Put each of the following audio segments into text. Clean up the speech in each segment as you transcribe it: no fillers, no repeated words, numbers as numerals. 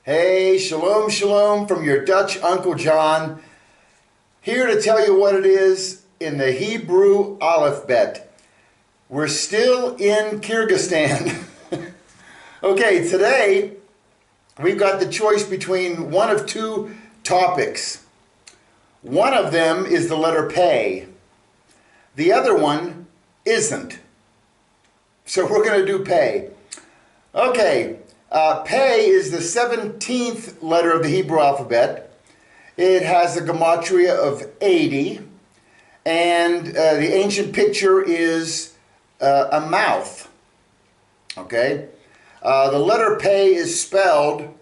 Hey, shalom, shalom from your Dutch Uncle John, here to tell you what it is in the Hebrew alphabet. We're still in Kyrgyzstan. Okay, today we've got the choice between one of two topics. One of them is the letter Pei. The other one isn't. So we're going to do Pei. Okay. Pei is the 17th letter of the Hebrew alphabet. It has a gematria of 80, and the ancient picture is a mouth. Okay, the letter Pei is spelled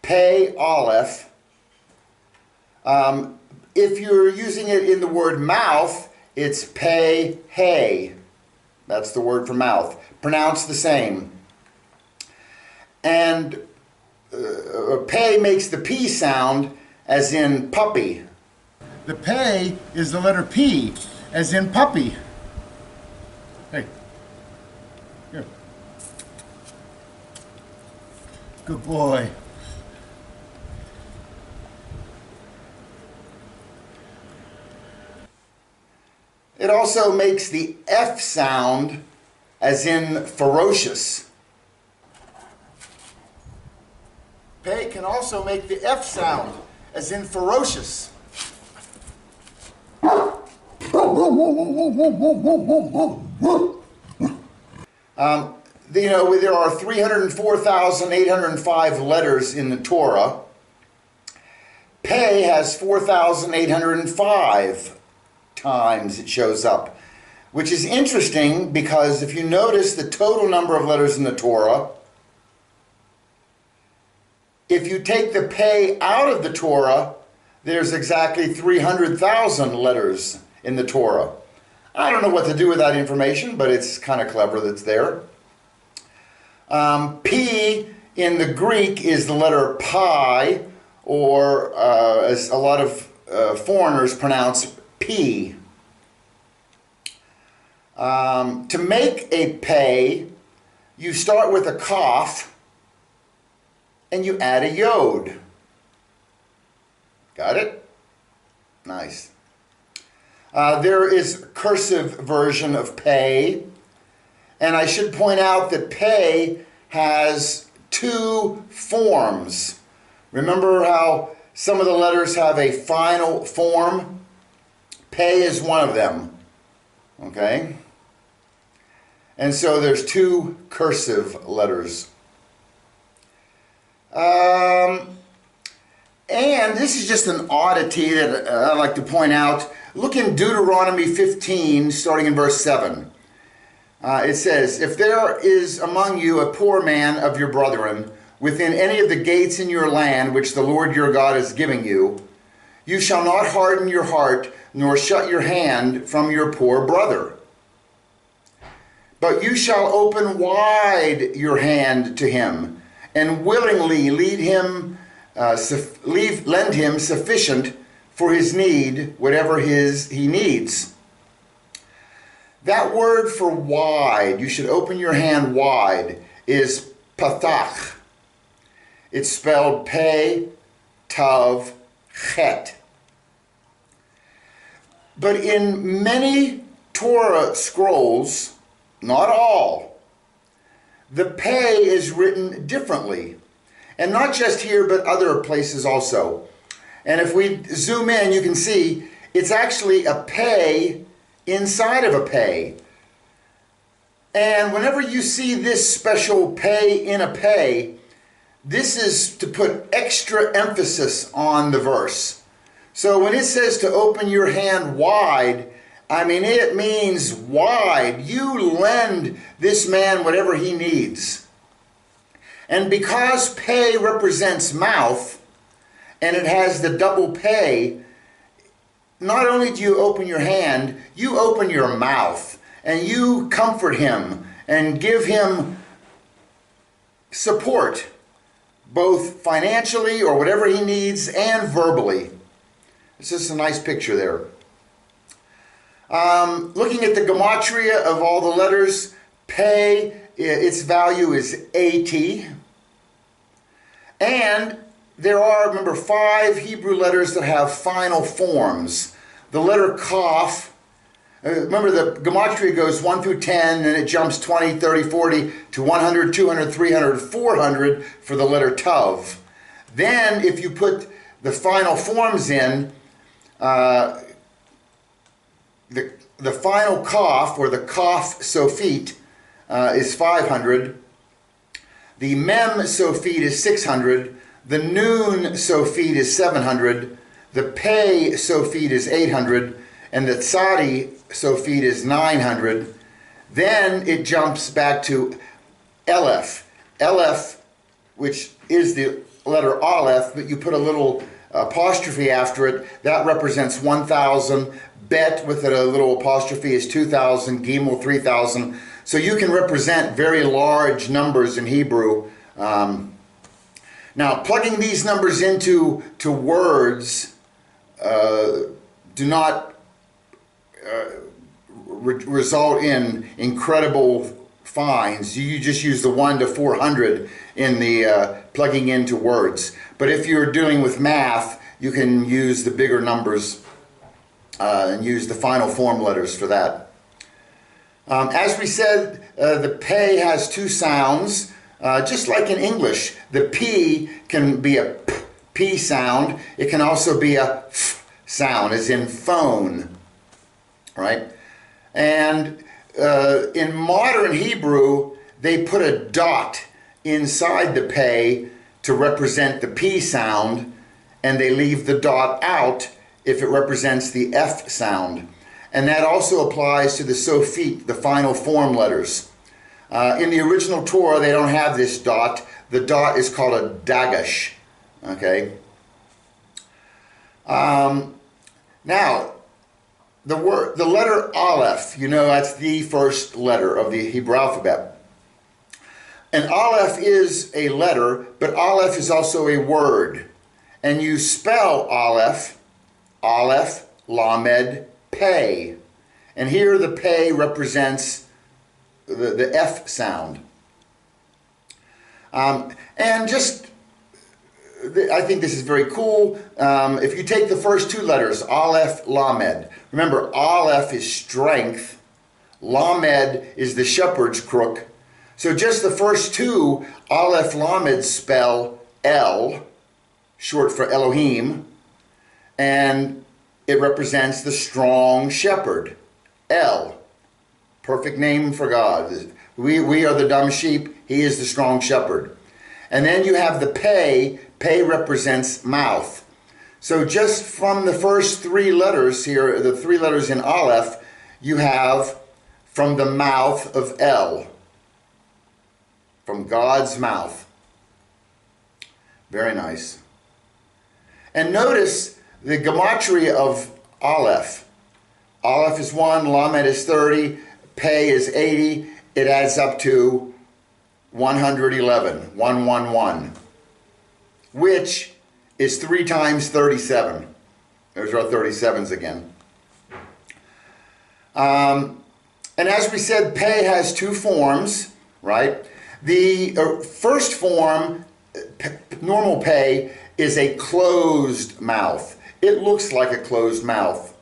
Pei Aleph. If you're using it in the word mouth, it's Pei Hey. That's the word for mouth. Pronounced the same. And Pei makes the P sound as in puppy. The Pei is the letter P as in puppy. Hey, here. Good boy. It also makes the F sound as in ferocious. Pei can also make the F sound, as in ferocious. There are 304,805 letters in the Torah. Pei has 4,805 times it shows up, which is interesting because if you notice the total number of letters in the Torah, if you take the Pei out of the Torah, there's exactly 300,000 letters in the Torah. I don't know what to do with that information, but it's kind of clever that's there. P in the Greek is the letter pi, or as a lot of foreigners pronounce P. To make a Pei, you start with a Kaf, and you add a yod. Got it? Nice. There is a cursive version of Pei, and I should point out that Pei has two forms. Remember how some of the letters have a final form? Pei is one of them. Okay? And so there's two cursive letters. And this is just an oddity that I'd like to point out. Look in Deuteronomy 15, starting in verse 7. It says, "If there is among you a poor man of your brethren within any of the gates in your land which the Lord your God is giving you, you shall not harden your heart nor shut your hand from your poor brother. But you shall open wide your hand to him, and willingly lend him sufficient for his need, whatever he needs." That word for wide, you should open your hand wide, is patach. It's spelled Pei, Tav, Chet. But in many Torah scrolls, not all, the Pei is written differently. And not just here, but other places also. And if we zoom in, you can see it's actually a Pei inside of a Pei. And whenever you see this special Pei in a Pei, this is to put extra emphasis on the verse. So when it says to open your hand wide, I mean, it means wide. You lend this man whatever he needs. And because Pei represents mouth, and it has the double Pei, not only do you open your hand, you open your mouth, and you comfort him and give him support, both financially or whatever he needs, and verbally. It's just a nice picture there. Looking at the gematria of all the letters, Pei, its value is 80. And there are, remember, 5 Hebrew letters that have final forms. The letter Kaf, remember the gematria goes 1 through 10, and it jumps 20, 30, 40 to 100, 200, 300, 400 for the letter Tav. Then if you put the final forms in, the final Kaf, or the Kaf Sophit, is 500. The Mem Sophit is 600. The Nun Sophit is 700. The Pei Sophit is 800. And the Tzadi Sophit is 900. Then it jumps back to Aleph. Aleph, which is the letter Aleph, but you put a little apostrophe after it. That represents 1,000. Bet with a little apostrophe is 2,000. Gimel 3,000. So you can represent very large numbers in Hebrew. Now, plugging these numbers into words do not result in incredible finds. You just use the 1 to 400 in the plugging into words. But if you're dealing with math, you can use the bigger numbers and use the final form letters for that. As we said, the Pei has 2 sounds. Just like in English, the P can be a P sound. It can also be a F sound, as in phone, right? And in modern Hebrew, they put a dot inside the Pei to represent the P sound, and they leave the dot out if it represents the F sound. And that also applies to the Sophit, the final form letters. In the original Torah, they don't have this dot. The dot is called a dagash. Okay. Now, the letter Aleph, you know, that's the first letter of the Hebrew alphabet. And Aleph is a letter, but Aleph is also a word. And you spell Aleph, Aleph, Lamed, Pei. And here the Pei represents the F sound. And just, I think this is very cool. If you take the first 2 letters, Aleph, Lamed. Remember, Aleph is strength. Lamed is the shepherd's crook. So just the first 2, Aleph, Lamed, spell El, short for Elohim. And it represents the strong shepherd. El. Perfect name for God. We are the dumb sheep. He is the strong shepherd. And then you have the Pei. Pei represents mouth. So just from the first 3 letters here, the 3 letters in Aleph, you have from the mouth of El. From God's mouth. Very nice. And notice the gematria of Aleph. Aleph is 1, Lamed is 30, Pei is 80. It adds up to 111, 111, which is 3 times 37. There's our 37s again. And as we said, Pei has 2 forms, right? The first form, normal Pei, is a closed mouth. It looks like a closed mouth.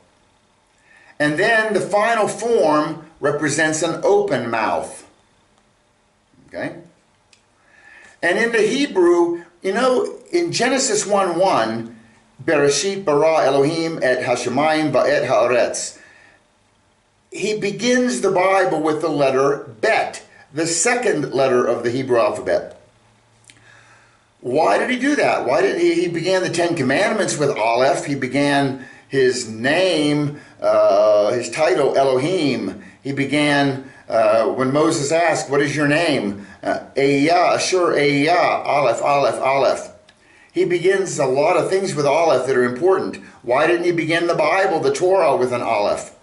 And then the final form represents an open mouth. Okay? And in the Hebrew, you know, in Genesis 1:1, Bereshit bara Elohim et hashemayim va'et haaretz. He begins the Bible with the letter Bet, the second letter of the Hebrew alphabet. Why did he do that? Why did he began the 10 Commandments with Aleph? He began his name, his title, Elohim. He began, when Moses asked, what is your name? Eiyah, Ashur Eiyah, Aleph, Aleph, Aleph. He begins a lot of things with Aleph that are important. Why didn't he begin the Bible, the Torah, with an Aleph?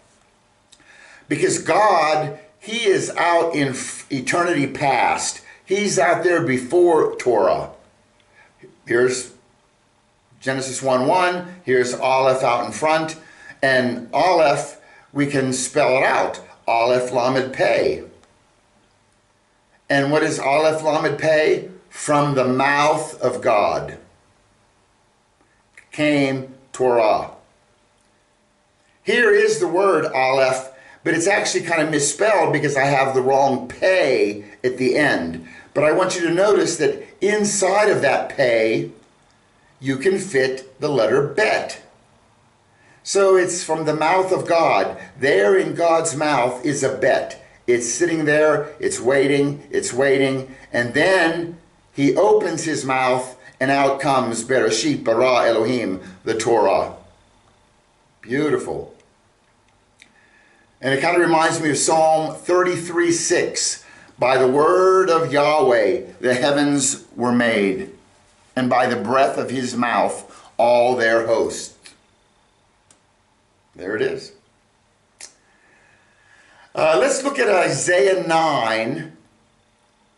Because God, he is out in eternity past. He's out there before Torah. Here's Genesis 1:1. Here's Aleph out in front. And Aleph, we can spell it out. Aleph Lamed Pei. And what is Aleph Lamed Pei? from the mouth of God. Came Torah. Here is the word Aleph, but it's actually kind of misspelled because I have the wrong pei at the end. But I want you to notice that inside of that pei, you can fit the letter bet. So it's from the mouth of God. There in God's mouth is a bet. It's sitting there, it's waiting, and then he opens his mouth and out comes Bereshit bara Elohim, the Torah. Beautiful. And it kind of reminds me of Psalm 33:6. By the word of Yahweh the heavens were made, and by the breath of his mouth all their hosts. There it is. Let's look at Isaiah 9,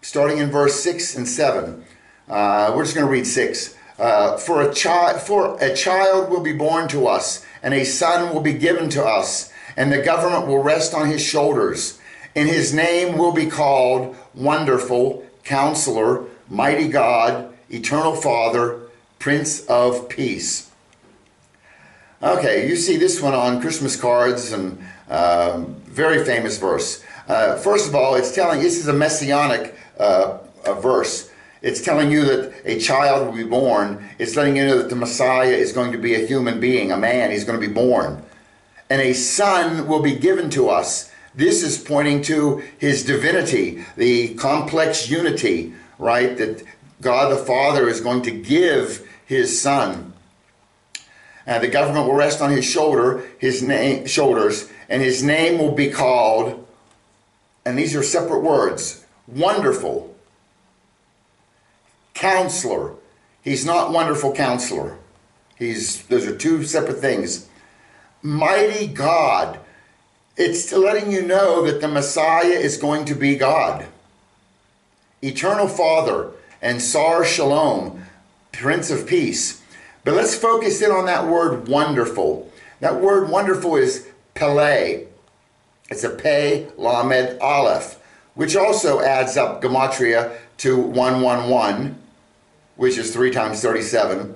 starting in verse 6 and 7. We're just going to read 6. For a child will be born to us, and a son will be given to us, and the government will rest on his shoulders. And his name will be called Wonderful, Counselor, Mighty God, Eternal Father, Prince of Peace. Okay, you see this one on Christmas cards, and very famous verse. First of all, it's telling, this is a messianic verse. It's telling you that a child will be born. It's letting you know that the Messiah is going to be a human being, a man. He's going to be born. And a son will be given to us. This is pointing to his divinity, the complex unity, right? That God the Father is going to give his son. The government will rest on his shoulders, and his name will be called, and these are separate words, Wonderful, Counselor. He's not Wonderful Counselor. Those are two separate things. Mighty God. It's letting you know that the Messiah is going to be God. Eternal Father and Sar Shalom, Prince of Peace. But let's focus in on that word wonderful. That word wonderful is Pele. It's a Pei Lamed Aleph, which also adds up gematria to 111, which is 3 times 37.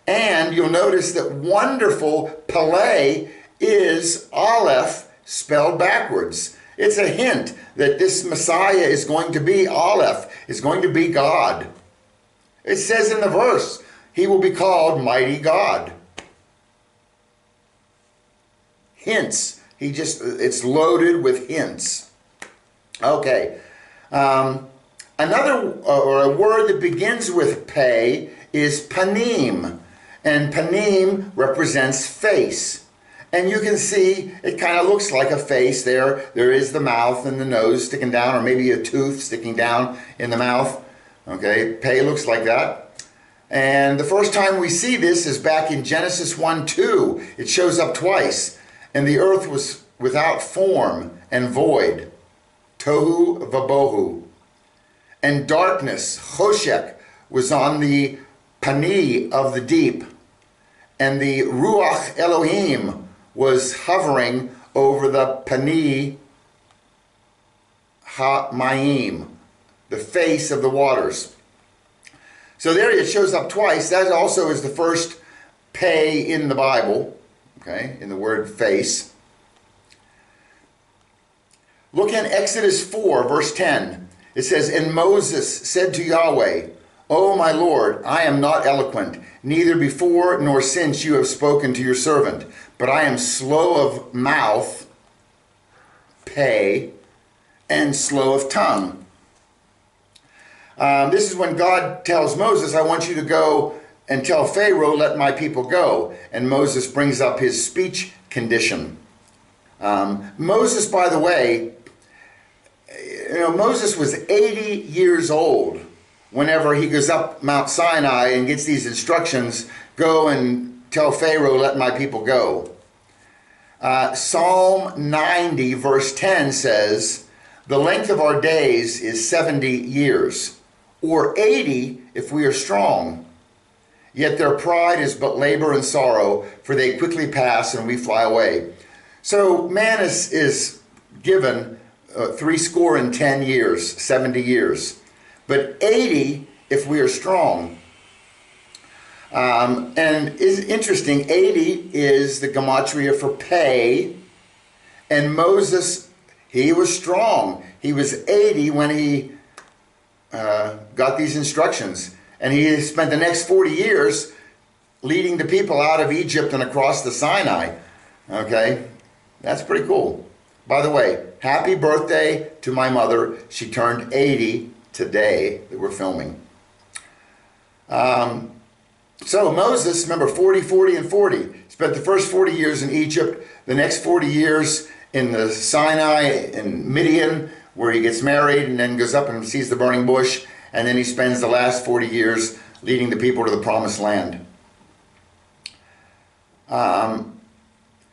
And you'll notice that wonderful Pele is Aleph spelled backwards. It's a hint that this Messiah is going to be Aleph, is going to be God. It says in the verse, he will be called Mighty God. Hints. It's loaded with hints. Okay. Another, or a word that begins with Pei is Panim. And Panim represents face. And you can see it kind of looks like a face there. There is the mouth and the nose sticking down, or maybe a tooth sticking down in the mouth. Okay, Pei looks like that. And the first time we see this is back in Genesis 1:2. It shows up twice. And the earth was without form and void. Tohu vabohu. And darkness, choshek, was on the pani of the deep. And the Ruach Elohim was hovering over the Pani HaMayim, the face of the waters. So there it shows up twice. That also is the first Pei in the Bible, okay, in the word face. Look in Exodus 4, verse 10. It says, And Moses said to Yahweh, O my Lord, I am not eloquent, neither before nor since you have spoken to your servant, but I am slow of mouth, Pei, and slow of tongue. This is when God tells Moses, I want you to go and tell Pharaoh, let my people go. And Moses brings up his speech condition. Moses, by the way, Moses was 80 years old whenever he goes up Mount Sinai and gets these instructions, go and tell Pharaoh, let my people go. Psalm 90, verse 10 says, the length of our days is 70 years, or 80 if we are strong. Yet their pride is but labor and sorrow, for they quickly pass and we fly away. So man is given 70 years. But 80 if we are strong. And it's interesting, 80 is the gematria for pay, and Moses, he was strong. He was 80 when he got these instructions, and he spent the next 40 years leading the people out of Egypt and across the Sinai. Okay, that's pretty cool. By the way, happy birthday to my mother. She turned 80 today that we're filming. So Moses, remember, 40, 40, and 40. Spent the first 40 years in Egypt, the next 40 years in the Sinai, in Midian, where he gets married and then goes up and sees the burning bush, and then he spends the last 40 years leading the people to the promised land.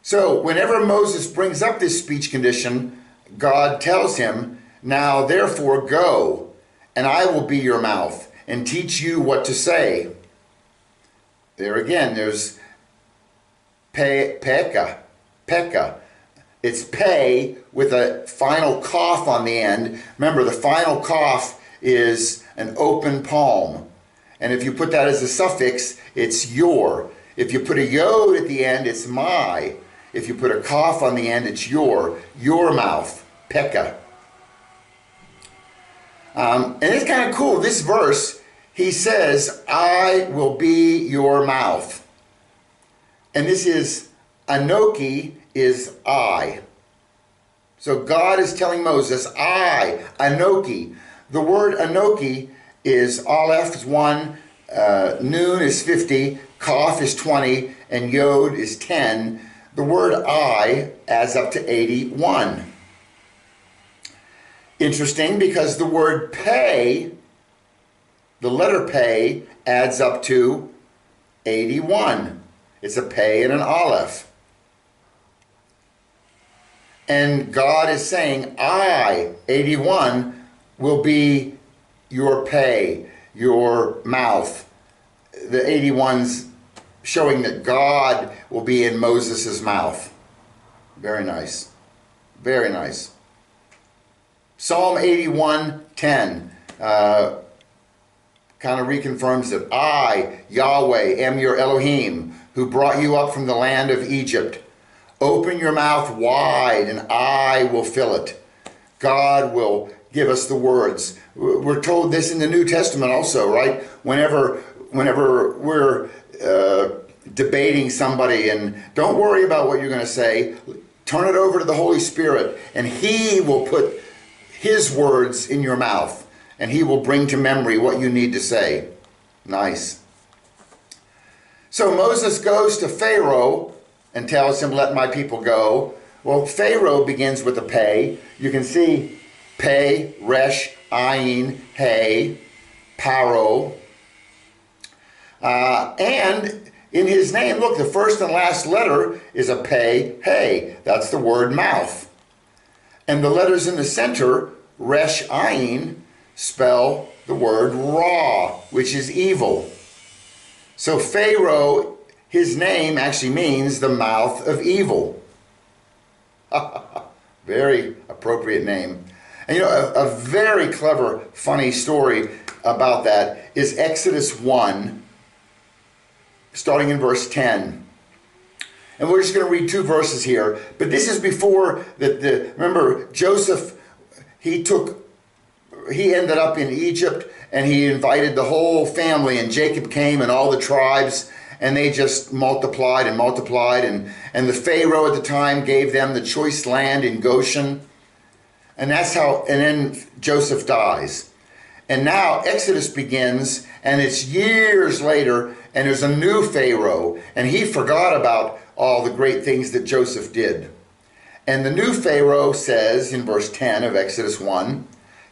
So whenever Moses brings up this speech condition, God tells him, now therefore go, and I will be your mouth and teach you what to say. There again, there's peka. It's pay with a final cough on the end. Remember, the final cough is an open palm. And if you put that as a suffix, it's your. If you put a yod at the end, it's my. If you put a cough on the end, it's your mouth, peka. And it's kind of cool. This verse, he says, I will be your mouth. And this is, Anoki is I. So God is telling Moses, I, Anoki. The word Anoki is Aleph is 1, Nun is 50, Kaf is 20, and Yod is 10. The word I adds up to 81. Interesting, because the word pay, the letter pay, adds up to 81. It's a pay and an aleph. And God is saying, I, 81, will be your pay, your mouth. The 81's showing that God will be in Moses' mouth. Very nice. Very nice. Psalm 81:10 kind of reconfirms that I, Yahweh, am your Elohim, who brought you up from the land of Egypt. Open your mouth wide and I will fill it. God will give us the words. We're told this in the New Testament also, right? Whenever we're debating somebody, and don't worry about what you're going to say. Turn it over to the Holy Spirit, and He will put His words in your mouth, and He will bring to memory what you need to say. Nice. So Moses goes to Pharaoh and tells him, let my people go. Well, Pharaoh begins with a pay. You can see pay, resh, ayin, hey, paro. And in his name, look, the first and last letter is a pay, hey. That's the word mouth. And the letters in the center, resh, ayin, spell the word ra, which is evil. So Pharaoh, his name actually means the mouth of evil. Very appropriate name. And you know, a very clever, funny story about that is Exodus 1, starting in verse 10. And we're just going to read two verses here. But this is before remember, Joseph, he ended up in Egypt, and he invited the whole family, and Jacob came and all the tribes, and they just multiplied and multiplied, and the Pharaoh at the time gave them the choice land in Goshen. And then Joseph dies. And now Exodus begins, and it's years later, and there's a new Pharaoh, and he forgot about all the great things that Joseph did. And the new Pharaoh says in verse 10 of Exodus 1,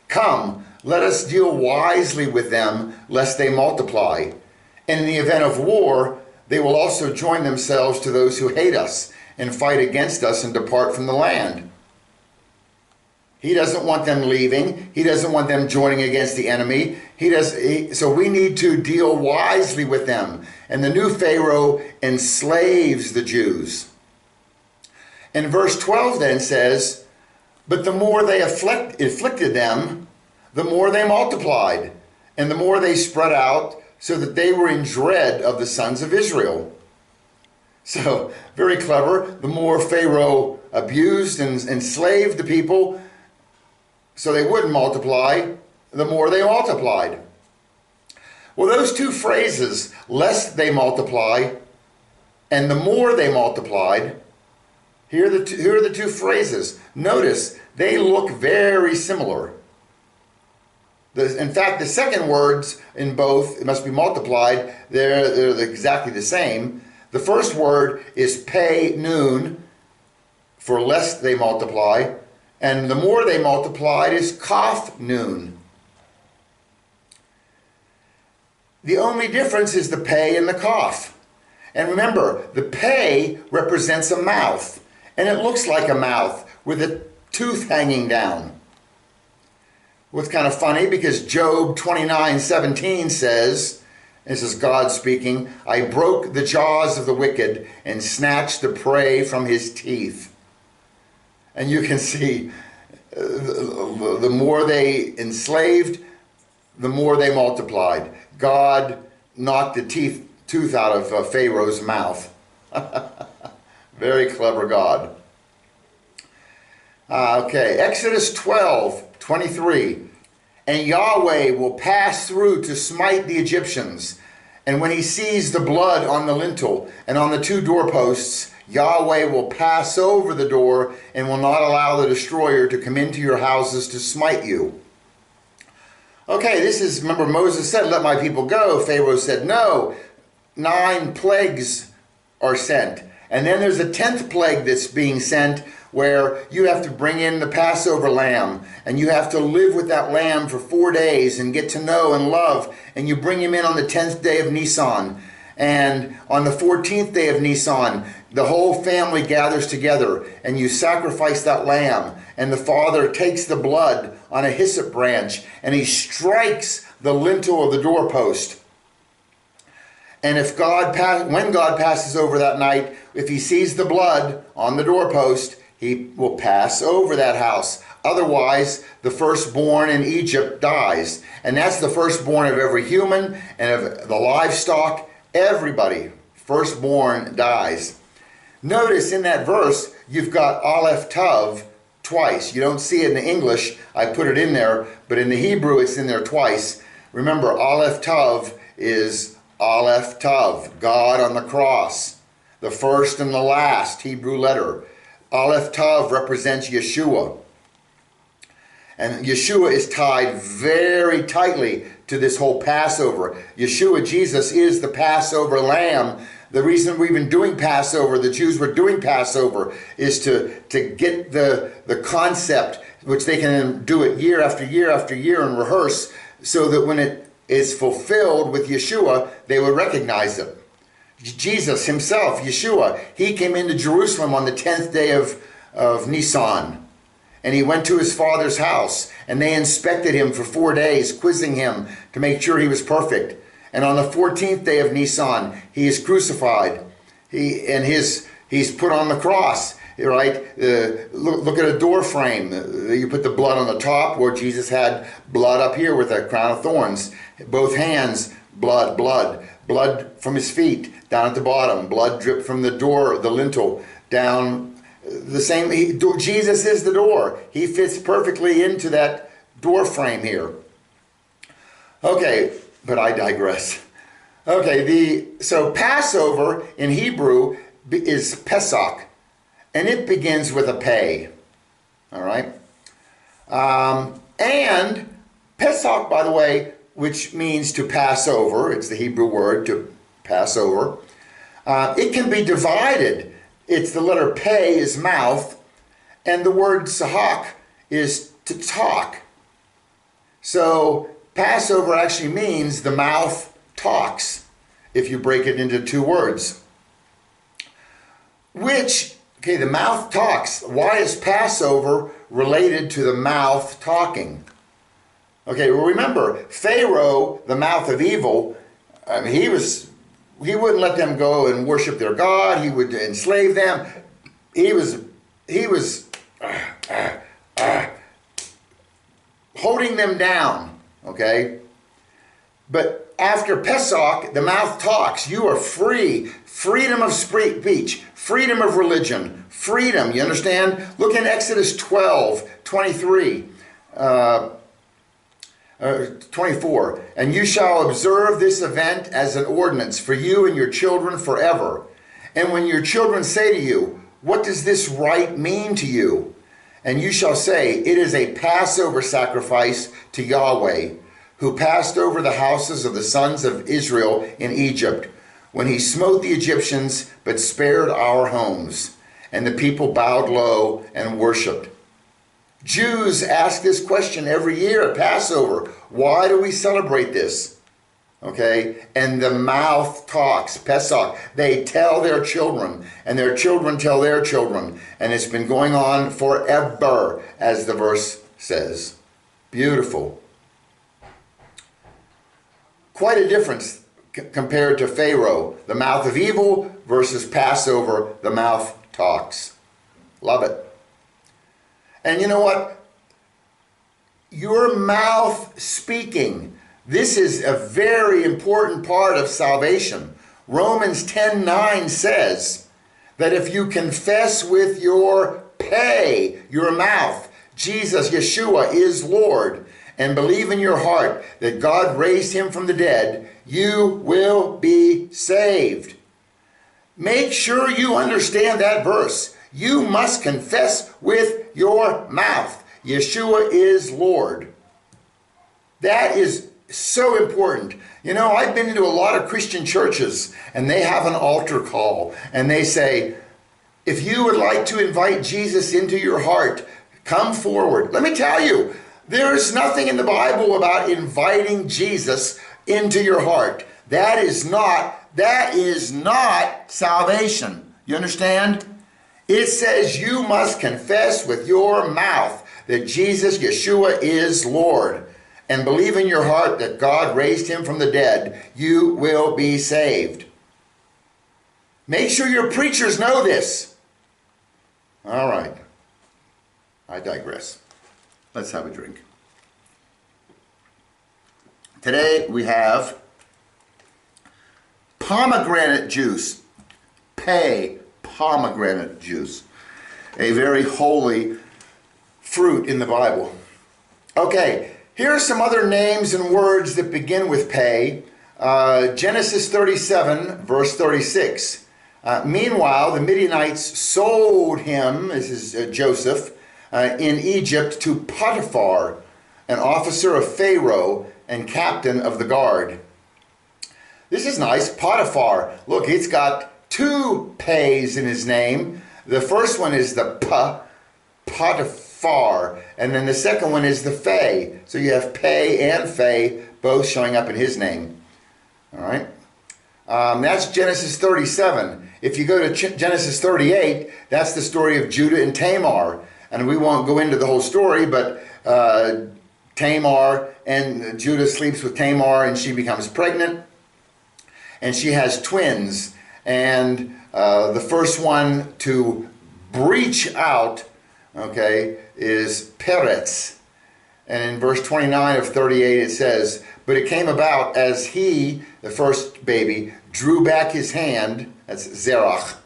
come, let us deal wisely with them, lest they multiply. And in the event of war, they will also join themselves to those who hate us and fight against us and depart from the land. He doesn't want them leaving. He doesn't want them joining against the enemy. So we need to deal wisely with them. And the new Pharaoh enslaves the Jews. And verse 12 then says, but the more they afflicted them, the more they multiplied. and the more they spread out, so that they were in dread of the sons of Israel. So, very clever. The more Pharaoh abused and enslaved the people so they wouldn't multiply, the more they multiplied. Well, those two phrases, lest they multiply and the more they multiplied, here are the two phrases. Notice, they look very similar. In fact, the second words in both, it must be multiplied, they're exactly the same. The first word is pay noon, for lest they multiply, and the more they multiplied is kaf noon. The only difference is the pay and the kaf. And remember, the pay represents a mouth, and it looks like a mouth with a tooth hanging down. What's kind of funny, because Job 29:17 says, this is God speaking, I broke the jaws of the wicked and snatched the prey from his teeth. And you can see the more they enslaved, the more they multiplied. God knocked the tooth out of Pharaoh's mouth. Very clever God. Okay, Exodus 12:23. And Yahweh will pass through to smite the Egyptians. And when he sees the blood on the lintel and on the two doorposts, Yahweh will pass over the door and will not allow the destroyer to come into your houses to smite you. Okay, this is, remember Moses said, let my people go. Pharaoh said, no, 9 plagues are sent. And then there's a 10th plague that's being sent, where you have to bring in the Passover lamb, and you have to live with that lamb for 4 days and get to know and love, and you bring him in on the 10th day of Nisan. And on the 14th day of Nisan, the whole family gathers together, and you sacrifice that lamb, and the father takes the blood on a hyssop branch, and he strikes the lintel of the doorpost. And when God passes over that night, if he sees the blood on the doorpost, he will pass over that house. Otherwise, the firstborn in Egypt dies. And that's the firstborn of every human and of the livestock. Everybody, firstborn, dies. Notice in that verse, you've got Aleph Tav twice. You don't see it in the English. I put it in there. But in the Hebrew, it's in there twice. Remember, Aleph Tav is Aleph Tav, God on the cross. The first and the last Hebrew letter. Aleph Tav represents Yeshua. And Yeshua is tied very tightly to this whole Passover. Yeshua, Jesus, is the Passover lamb. The reason we've been doing Passover, the Jews were doing Passover, is to get the concept, which they can do it year after year after year and rehearse, so that when it is fulfilled with Yeshua, they will recognize it. Jesus himself, Yeshua, he came into Jerusalem on the 10th day of Nisan. And he went to his father's house, and they inspected him for 4 days, quizzing him to make sure he was perfect. And on the 14th day of Nisan, he is crucified. He's put on the cross, right? Look at a door frame. You put the blood on the top, where Jesus had blood up here with a crown of thorns. Both hands, blood, blood. Blood from his feet, down at the bottom. Blood dripped from the door, the lintel, down the same. Jesus is the door. He fits perfectly into that door frame here. Okay, but I digress. Okay, so Passover in Hebrew is Pesach, and it begins with a pay. All right? And Pesach, by the way, which means to pass over. It's the Hebrew word to pass over. It can be divided. It's the letter pei is mouth, and the word sahak is to talk. So Passover actually means the mouth talks, if you break it into 2 words. The mouth talks. Why is Passover related to the mouth talking? Okay, well remember, Pharaoh, the mouth of evil, he wouldn't let them go and worship their God. He would enslave them. He was holding them down, okay? But after Pesach, the mouth talks. You are free. Freedom of speech. Freedom of religion. Freedom, you understand? Look in Exodus 12:23. 24. And you shall observe this event as an ordinance for you and your children forever. And when your children say to you, what does this rite mean to you? And you shall say, it is a Passover sacrifice to Yahweh, who passed over the houses of the sons of Israel in Egypt, when he smote the Egyptians, but spared our homes. And the people bowed low and worshipped. Jews ask this question every year at Passover. Why do we celebrate this? Okay, and the mouth talks, Pesach. They tell their children, and their children tell their children. And it's been going on forever, as the verse says. Beautiful. Quite a difference compared to Pharaoh, the mouth of evil, versus Passover, the mouth talks. Love it. And you know what? Your mouth speaking. This is a very important part of salvation. Romans 10:9 says that if you confess with your your mouth, Jesus, Yeshua is Lord, and believe in your heart that God raised him from the dead, you will be saved. Make sure you understand that verse. You must confess with your mouth. Yeshua is Lord. That is so important. You know, I've been into a lot of Christian churches, and they have an altar call, and they say, if you would like to invite Jesus into your heart, come forward. Let me tell you, there is nothing in the Bible about inviting Jesus into your heart. That is not salvation. You understand? It says you must confess with your mouth that Jesus, Yeshua, is Lord, and believe in your heart that God raised him from the dead. You will be saved. Make sure your preachers know this. All right. I digress. Let's have a drink. Today we have pomegranate juice. Pomegranate juice. A very holy fruit in the Bible. Okay, here are some other names and words that begin with pay. Genesis 37, verse 36. Meanwhile, the Midianites sold him, this is Joseph, in Egypt to Potiphar, an officer of Pharaoh and captain of the guard. This is nice. Potiphar. Look, it's got two pays in his name. The first one is the Potiphar, and then the second one is the Phay. So you have Pay and Phay both showing up in his name. All right. That's Genesis 37. If you go to Genesis 38, that's the story of Judah and Tamar. And we won't go into the whole story, but Tamar and Judah sleeps with Tamar, and she becomes pregnant. And she has twins. And the first one to breach out, okay, is Peretz. And in verse 29 of 38 it says, but it came about as he, the first baby, drew back his hand, that's Zerach,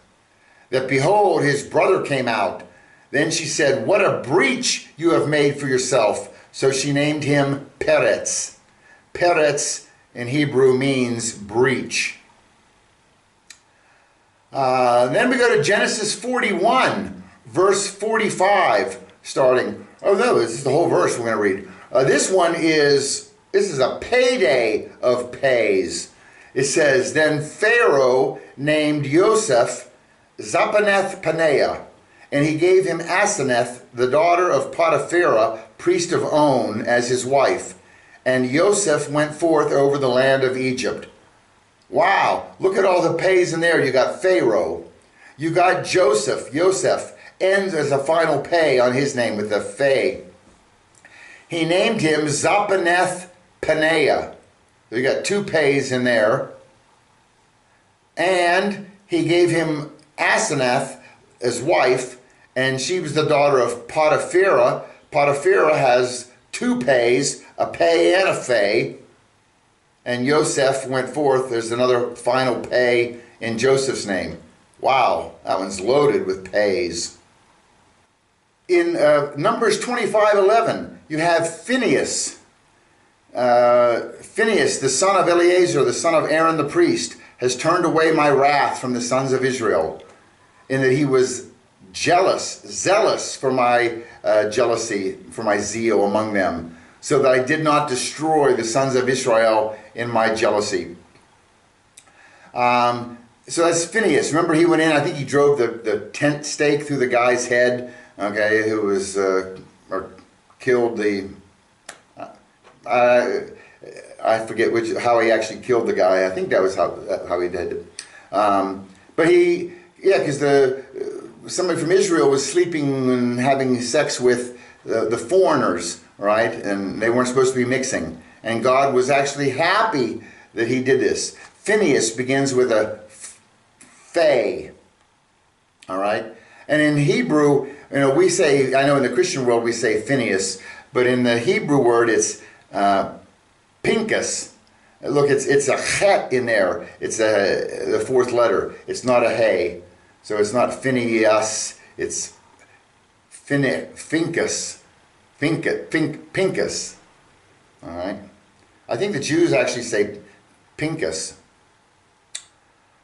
that behold, his brother came out. Then she said, what a breach you have made for yourself. So she named him Peretz. Peretz in Hebrew means breach. Then we go to Genesis 41, verse 45, starting. Oh no, this is the whole verse we're going to read. This is a payday of pays. It says, then Pharaoh named Yosef Zappaneth Paneah, and he gave him Asenath, the daughter of Potiphar, priest of On, as his wife. And Yosef went forth over the land of Egypt. Wow, look at all the pays in there. You got Pharaoh. You got Joseph. Yosef ends as a final pay on his name with the Phay. He named him Zappaneth Paneah. You got two pays in there. And he gave him Asenath as wife, and she was the daughter of Potiphar. Potiphar has two pays, a pay and a Phay. And Yosef went forth. There's another final pay in Joseph's name. Wow, that one's loaded with pays. In Numbers 25:11, you have Phinehas. Phinehas, the son of Eleazar, the son of Aaron the priest, has turned away my wrath from the sons of Israel, in that he was zealous for my jealousy, for my zeal among them, so that I did not destroy the sons of Israel in my jealousy. So that's Phinehas. Remember, he went in, I think he drove the tent stake through the guy's head, okay, who was, or killed the, I forget how he actually killed the guy. I think that was how he did it. But because somebody from Israel was sleeping and having sex with the foreigners, right? And they weren't supposed to be mixing. And God was actually happy that he did this. Phinehas begins with a Phay, all right? And in Hebrew, we say, I know in the Christian world we say Phinehas, but in the Hebrew word it's Pinchas. Look, it's a chet in there. It's the fourth letter. It's not a hey. So it's not Phineas, it's Pinchas. Pinchas. All right? I think the Jews actually say Pinchas.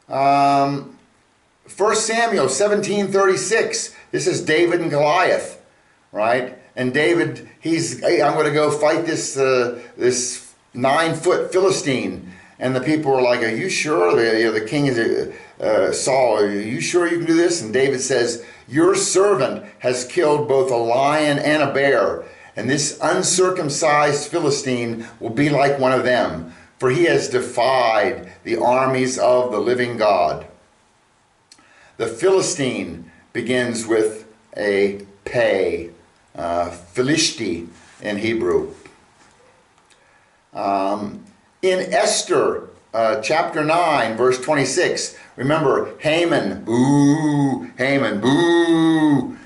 1 Samuel 17:36. This is David and Goliath, right? And David, I'm going to go fight this 9-foot Philistine. And the people were like, "Are you sure?" The king is Saul. "Are you sure you can do this?" And David says, "Your servant has killed both a lion and a bear, and this uncircumcised Philistine will be like one of them, for he has defied the armies of the living God." The Philistine begins with a pay, Philishti in Hebrew. In Esther chapter 9, verse 26, remember Haman, boo, Haman, boo.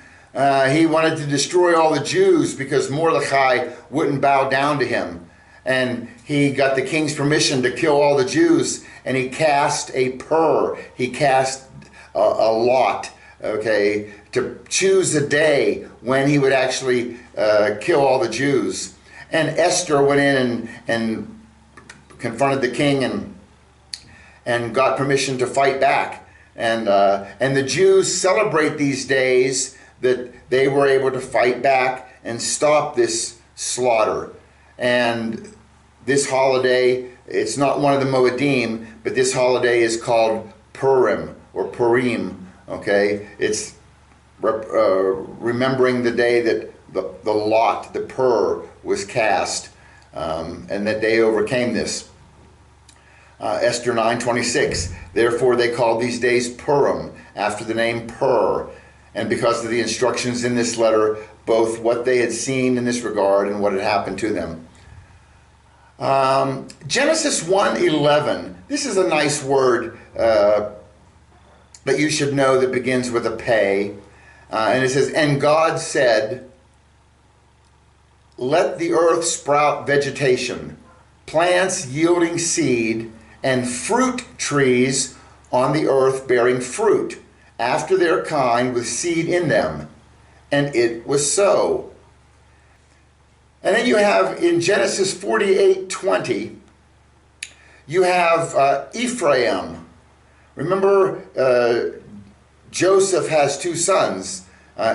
He wanted to destroy all the Jews because Mordecai wouldn't bow down to him. And he got the king's permission to kill all the Jews, and he cast a pur. He cast a lot, okay, to choose a day when he would actually kill all the Jews. And Esther went in and confronted the king and got permission to fight back. And the Jews celebrate these days that they were able to fight back and stop this slaughter. And this holiday, it's not one of the Moedim, but this holiday is called Purim or Purim, okay? It's remembering the day that the lot, the pur, was cast, and that they overcame this. Esther 9:26, therefore they called these days Purim, after the name Pur, and because of the instructions in this letter, both what they had seen in this regard and what had happened to them. Genesis 1:11, this is a nice word that you should know that begins with a pay. And it says, and God said, let the earth sprout vegetation, plants yielding seed, and fruit trees on the earth bearing fruit, after their kind with seed in them. And it was so. And then you have in Genesis 48:20, you have Ephraim. Remember, Joseph has two sons,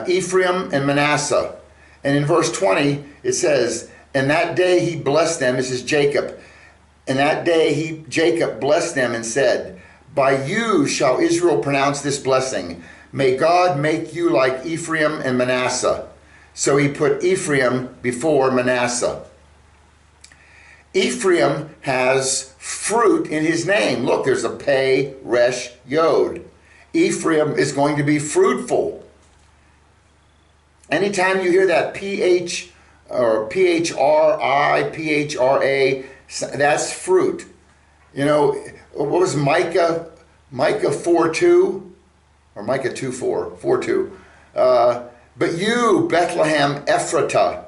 Ephraim and Manasseh. And in verse 20, it says, and that day he blessed them. This is Jacob. And that day Jacob blessed them and said, by you shall Israel pronounce this blessing. May God make you like Ephraim and Manasseh. So he put Ephraim before Manasseh. Ephraim has fruit in his name. Look, there's a pei, resh, yod. Ephraim is going to be fruitful. Anytime you hear that PH or PHRI, PHRA, that's fruit. You know, what was Micah 4:2? Or Micah 2:4, 4:2. But you, Bethlehem Ephratah,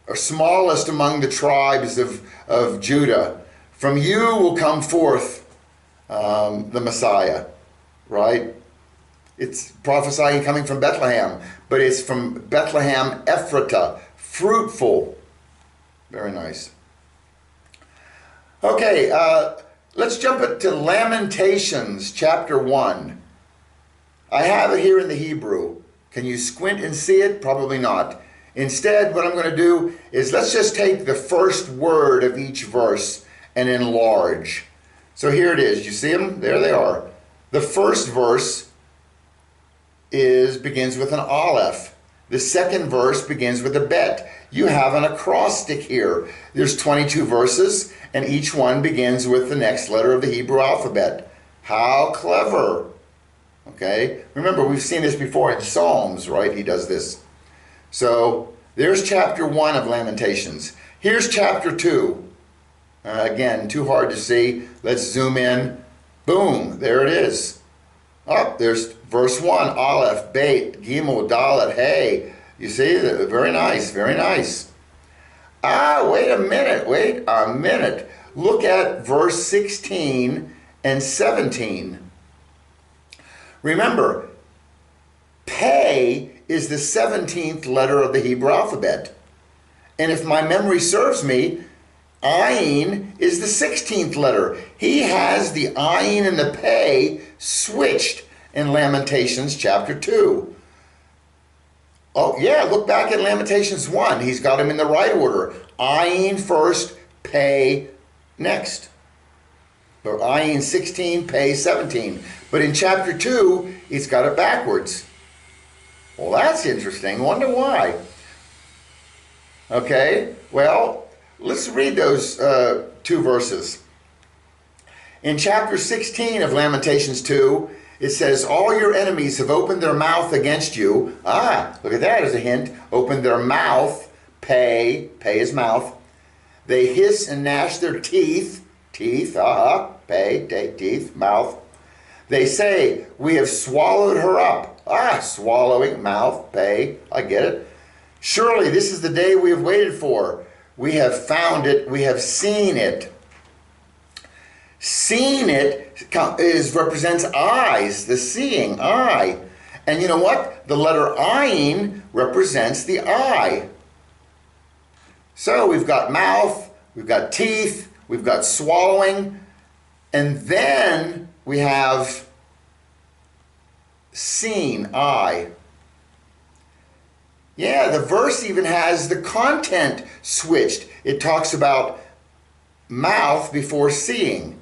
are smallest among the tribes of Judah, From you will come forth the Messiah, right? It's prophesying coming from Bethlehem, but it's from Bethlehem Ephratah, fruitful. Very nice. Okay, let's jump to Lamentations chapter 1. I have it here in the Hebrew. Can you squint and see it? Probably not. Instead, what I'm going to do is let's just take the first word of each verse and enlarge. So here it is. You see them? There they are. The first verse begins with an aleph. The second verse begins with a bet. You have an acrostic here. There's 22 verses, and each one begins with the next letter of the Hebrew alphabet. How clever. Okay? Remember, we've seen this before in Psalms, right? He does this. So there's chapter 1 of Lamentations. Here's chapter 2. Again, too hard to see. Let's zoom in. Boom, there it is. Oh, there's verse 1, Aleph, Beit, Gimel, Dalet, Hey. You see, very nice, very nice. Wait a minute. Look at verse 16 and 17. Remember, Pei is the 17th letter of the Hebrew alphabet. And if my memory serves me, Ayin is the 16th letter. He has the Ayin and the Pei switched in Lamentations chapter 2. Oh yeah, look back at Lamentations 1. He's got them in the right order. Ayin first, Pei next. But Ayin 16, Pei 17. But in chapter 2, he's got it backwards. Well, that's interesting. Wonder why. Okay, well, let's read those two verses. In chapter 16 of Lamentations 2, it says, all your enemies have opened their mouth against you. Look at that as a hint. Opened their mouth, Pei is mouth. They hiss and gnash their teeth, Pei, teeth, mouth. They say, we have swallowed her up. Swallowing, mouth, Pei, I get it. Surely this is the day we have waited for. We have found it, we have seen it. Seen it represents eyes, the seeing, eye. And you know what? The letter Ayin represents the eye. So we've got mouth, we've got teeth, we've got swallowing, and then we have seen, eye. Yeah, the verse even has the content switched. It talks about mouth before seeing.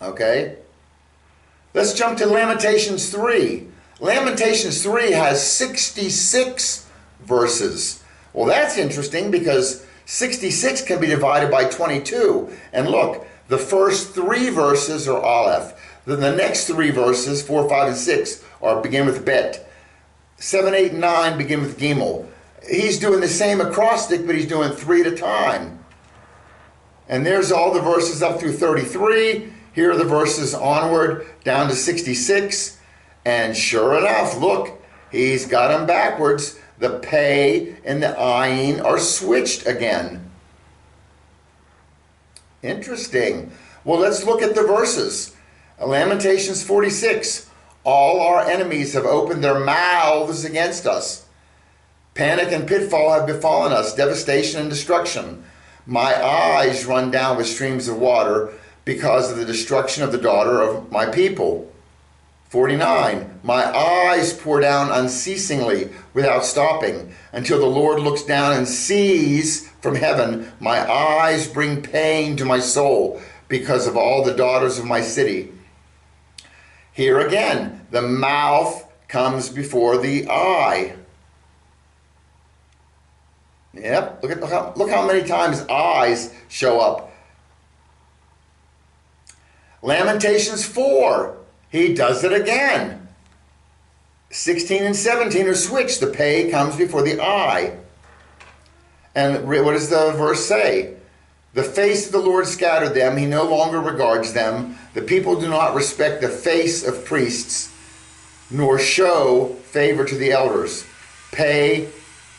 Okay? Let's jump to Lamentations 3. Lamentations 3 has 66 verses. Well, that's interesting because 66 can be divided by 22. And look, the first 3 verses are Aleph. Then the next 3 verses, 4, 5, and 6, begin with Bet. 7, 8, and 9 begin with Gimel. He's doing the same acrostic, but he's doing 3 at a time. And there's all the verses up through 33. Here are the verses onward down to 66. And sure enough, look, he's got them backwards. The Pei and the Ayin are switched again. Interesting. Well, let's look at the verses. Lamentations 46. All our enemies have opened their mouths against us. Panic and pitfall have befallen us, devastation and destruction. My eyes run down with streams of water because of the destruction of the daughter of my people. 49. My eyes pour down unceasingly without stopping until the Lord looks down and sees from heaven. My eyes bring pain to my soul because of all the daughters of my city. Here again, the mouth comes before the eye. Yep, look how many times eyes show up. Lamentations 4, he does it again. 16 and 17 are switched. The Pei comes before the eye. And what does the verse say? The face of the Lord scattered them. He no longer regards them. The people do not respect the face of priests, nor show favor to the elders. Pei,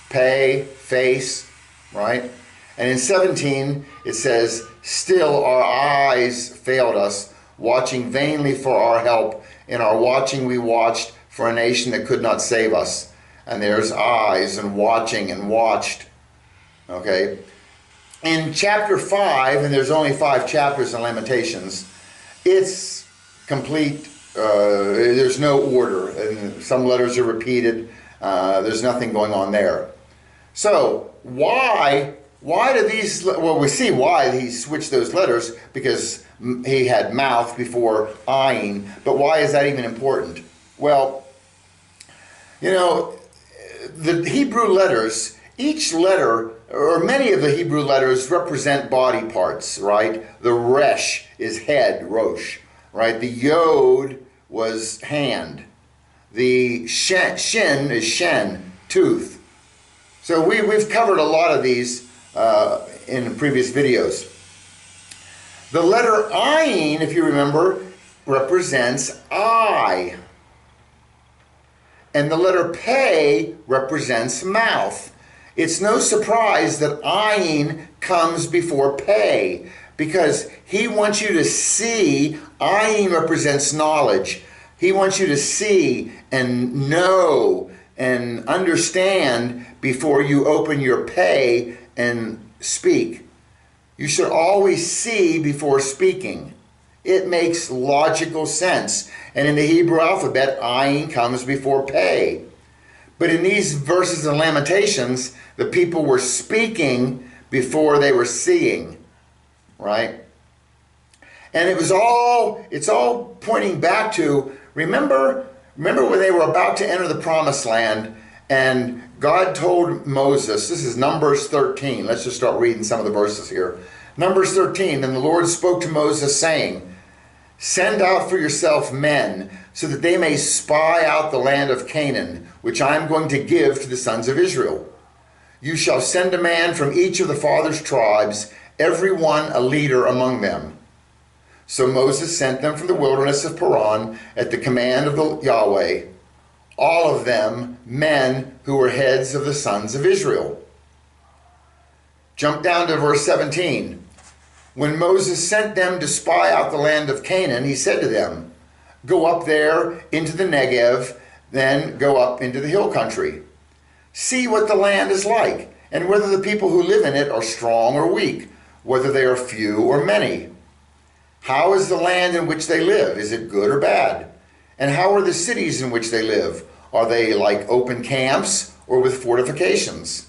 face, right? And in 17, it says, still our eyes failed us, watching vainly for our help. In our watching we watched for a nation that could not save us. And there's eyes and watching and watched. Okay? In chapter 5, and there's only 5 chapters in Lamentations, it's complete. There's no order. And some letters are repeated. There's nothing going on there. So, why do these, well, we see why he switched those letters, because he had mouth before ayin, but why is that even important? Well, you know, the Hebrew letters, each letter, or many of the Hebrew letters represent body parts, right? The resh is head, rosh, right? The yod was hand. The shin is shen, tooth. So we've covered a lot of these in previous videos. The letter ayin, if you remember, represents eye. And the letter pei represents mouth. It's no surprise that ayin comes before pei, because he wants you to see. Ayin represents knowledge. He wants you to see and know and understand before you open your pei and speak. You should always see before speaking. It makes logical sense. And in the Hebrew alphabet, ayin comes before pei. But in these verses in Lamentations, the people were speaking before they were seeing, right? And it's all pointing back to, remember when they were about to enter the promised land, and God told Moses, this is Numbers 13. Let's just start reading some of the verses here. Numbers 13, then the Lord spoke to Moses, saying, send out for yourself men, so that they may spy out the land of Canaan, which I am going to give to the sons of Israel. You shall send a man from each of the fathers' tribes, every one a leader among them. So Moses sent them from the wilderness of Paran at the command of the Yahweh, all of them men who were heads of the sons of Israel. Jump down to verse 17. When Moses sent them to spy out the land of Canaan, he said to them, go up there into the Negev, then go up into the hill country. See what the land is like, and whether the people who live in it are strong or weak, whether they are few or many. How is the land in which they live? Is it good or bad? And how are the cities in which they live? Are they like open camps or with fortifications?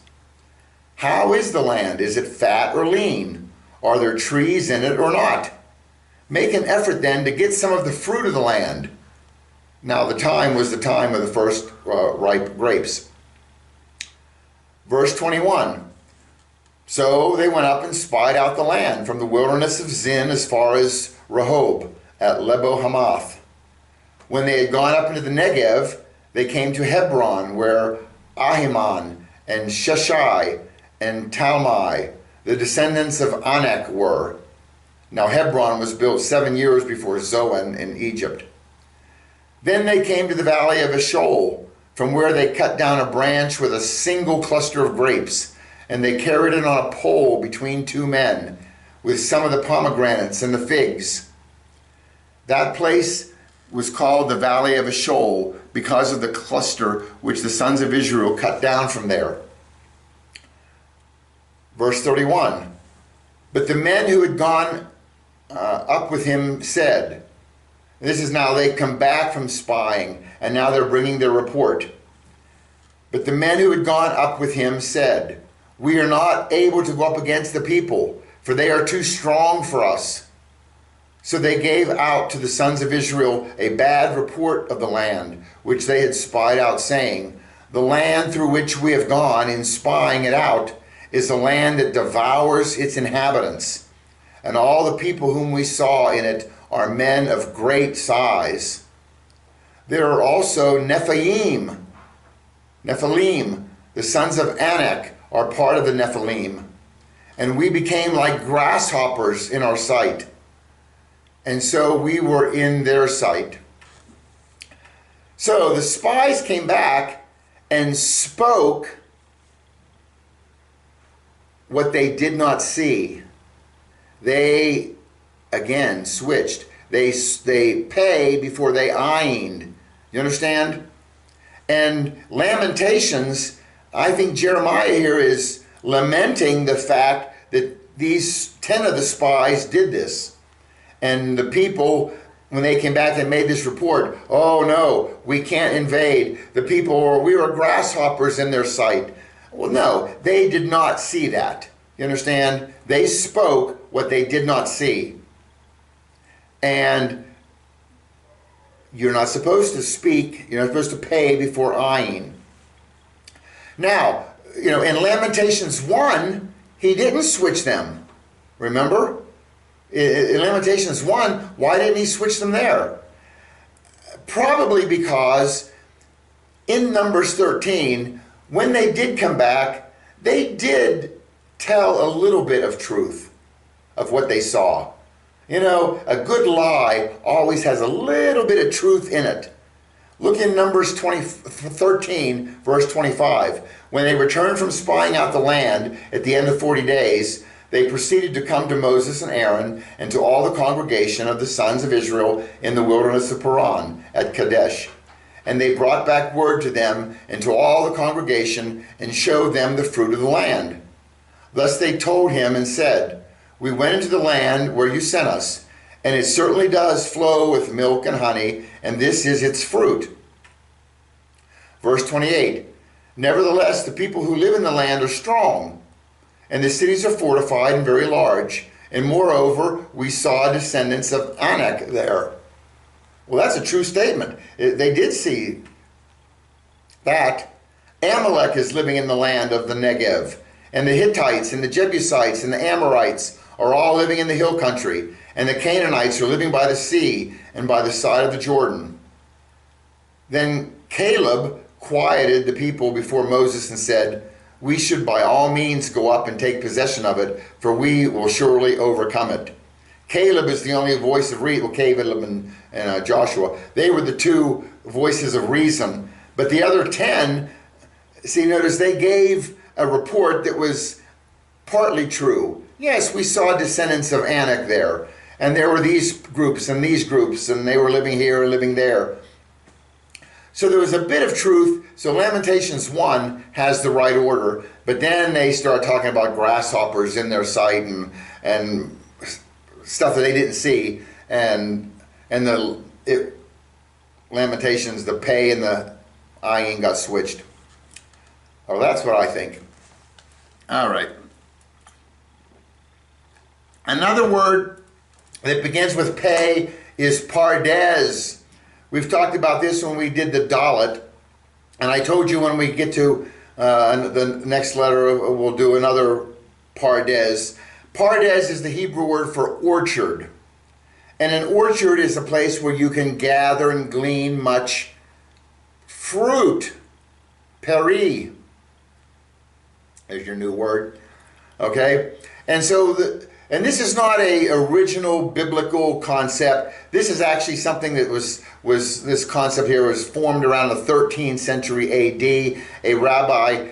How is the land? Is it fat or lean? Are there trees in it or not? Make an effort then to get some of the fruit of the land. Now the time was the time of the first ripe grapes. Verse 21. So they went up and spied out the land from the wilderness of Zin as far as Rehob at Lebo Hamath. When they had gone up into the Negev, they came to Hebron, where Ahiman and Sheshai and Talmai, the descendants of Anak, were. Now Hebron was built 7 years before Zoan in Egypt. Then they came to the valley of Eshcol, from where they cut down a branch with a single cluster of grapes, and they carried it on a pole between 2 men, with some of the pomegranates and the figs. That place was called the valley of Eshcol because of the cluster which the sons of Israel cut down from there. Verse 31. But the men who had gone up with him said, this is now they come back from spying, and now they're bringing their report. But the men who had gone up with him said, we are not able to go up against the people, for they are too strong for us. So they gave out to the sons of Israel a bad report of the land, which they had spied out, saying, the land through which we have gone in spying it out is a land that devours its inhabitants. And all the people whom we saw in it are men of great size. There are also Nephilim, the sons of Anak, are part of the Nephilim. And we became like grasshoppers in our sight. And so we were in their sight. So the spies came back and spoke what they did not see. They, again, switched. They pay before they ayin. You understand? And Lamentations, I think Jeremiah here is lamenting the fact that these 10 of the spies did this. And the people, when they came back and made this report, oh no, we can't invade. The people, we were grasshoppers in their sight. Well, no, they did not see that. You understand? They spoke what they did not see. And you're not supposed to speak, you're not supposed to pay before ayin. Now, in Lamentations 1, he didn't switch them. Remember? In Lamentations 1, why didn't he switch them there? Probably because in Numbers 13, when they did come back, they did tell a little bit of truth of what they saw. A good lie always has a little bit of truth in it. Look in Numbers 13, verse 25. When they returned from spying out the land at the end of 40 days, they proceeded to come to Moses and Aaron and to all the congregation of the sons of Israel in the wilderness of Paran at Kadesh. And they brought back word to them and to all the congregation and showed them the fruit of the land. Thus they told him and said, we went into the land where you sent us, and it certainly does flow with milk and honey, and this is its fruit. Verse 28, nevertheless, the people who live in the land are strong, and the cities are fortified and very large, and moreover, we saw descendants of Anak there. Well, that's a true statement. They did see that. Amalek is living in the land of the Negev, and the Hittites and the Jebusites and the Amorites are all living in the hill country, and the Canaanites are living by the sea and by the side of the Jordan. Then Caleb quieted the people before Moses and said, we should by all means go up and take possession of it, for we will surely overcome it. Caleb is the only voice of reason. Well, Caleb and Joshua, they were the two voices of reason. But the other 10, notice they gave a report that was partly true. Yes, we saw descendants of Anak there, and there were these groups, and they were living here and living there. So there was a bit of truth. So Lamentations 1 has the right order, but then they start talking about grasshoppers in their sight and stuff that they didn't see, and Lamentations, the pay and the ayin got switched. Oh, that's what I think. All right. Another word that begins with pay is pardes. We've talked about this when we did the dalet, and I told you when we get to the next letter, we'll do another pardes. Pardes is the Hebrew word for orchard. And an orchard is a place where you can gather and glean much fruit. Peri. There's your new word. Okay? And so, this is not a original biblical concept. This is actually something that this concept here was formed around the 13th century AD. A rabbi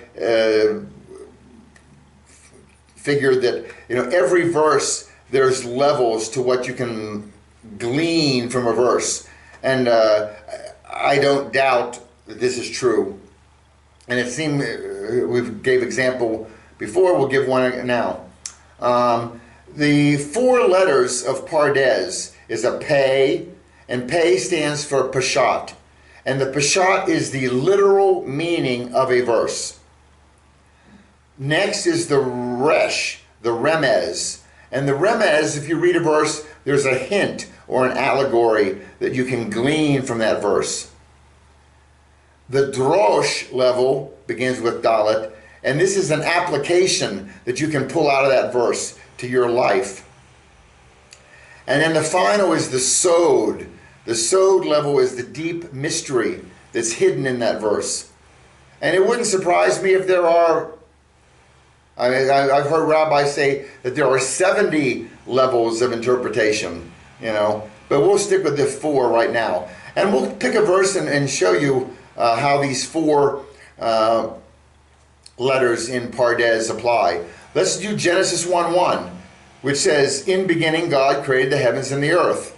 figured that, every verse, there's levels to what you can glean from a verse. And I don't doubt that this is true. And it seemed, we gave example before, we'll give one now. The 4 letters of pardes is a pei, and pei stands for peshat. And the peshat is the literal meaning of a verse. Next is the resh, the remez. And the remez, if you read a verse, there's a hint or an allegory that you can glean from that verse. The drosh level begins with dalet, and this is an application that you can pull out of that verse to your life. And then the final is the sod. The sod level is the deep mystery that's hidden in that verse. And it wouldn't surprise me if there are, I've heard rabbis say that there are 70 levels of interpretation, but we'll stick with the 4 right now. And we'll pick a verse and show you how these 4 letters in pardes apply. Let's do Genesis 1:1, which says, in beginning God created the heavens and the earth.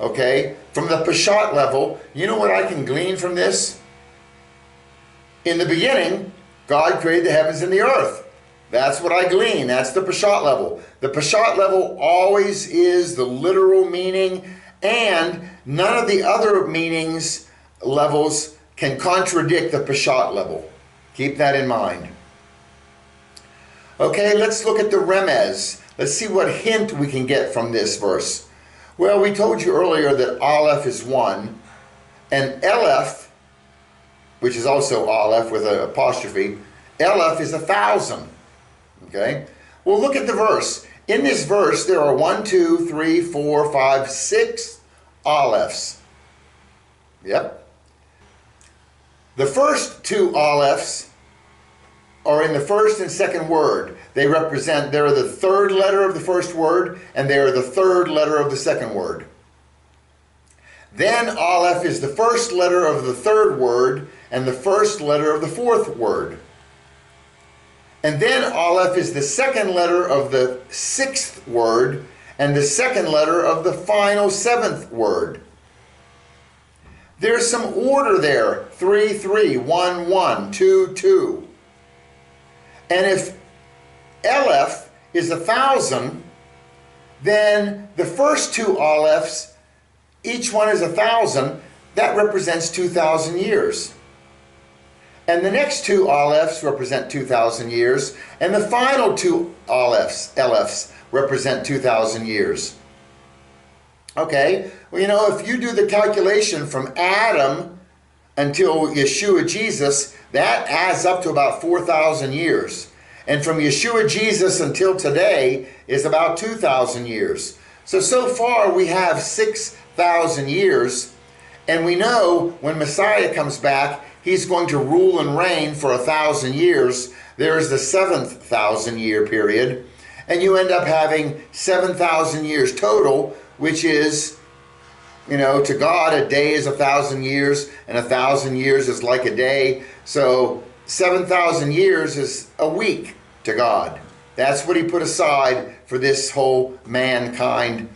Okay? From the Peshat level, you know what I can glean from this? In the beginning, God created the heavens and the earth. That's what I glean. That's the Peshat level. The Peshat level always is the literal meaning, and none of the other meanings levels can contradict the Peshat level. Keep that in mind. Okay, let's look at the remez. Let's see what hint we can get from this verse. Well, we told you earlier that Aleph is 1, and Eleph, which is also Aleph with an apostrophe, Eleph is 1,000. Okay? Well, look at the verse. In this verse, there are 1, 2, 3, 4, 5, 6 Alephs. Yep. The first 2 Alephs are in the first and second word. They're the third letter of the first word, and they are the third letter of the second word. Then Aleph is the first letter of the third word, and the first letter of the fourth word. And then Aleph is the second letter of the 6th word, and the second letter of the final 7th word. There's some order there. 3, 3, 1, 1, 2, 2. And if Eleph is 1,000, then the first 2 Alephs, each one is 1,000. That represents 2,000 years. And the next 2 Alephs represent 2,000 years. And the final 2 Alephs represent 2,000 years. Okay, well, you know, if you do the calculation from Adam until Yeshua Jesus, that adds up to about 4,000 years. And from Yeshua Jesus until today is about 2,000 years. So far we have 6,000 years. And we know when Messiah comes back, he's going to rule and reign for 1,000 years. There's the 7th 1,000-year period. And you end up having 7,000 years total, which is, you know, to God, a day is 1,000 years, and 1,000 years is like a day. So 7,000 years is a week to God. That's what he put aside for this whole mankind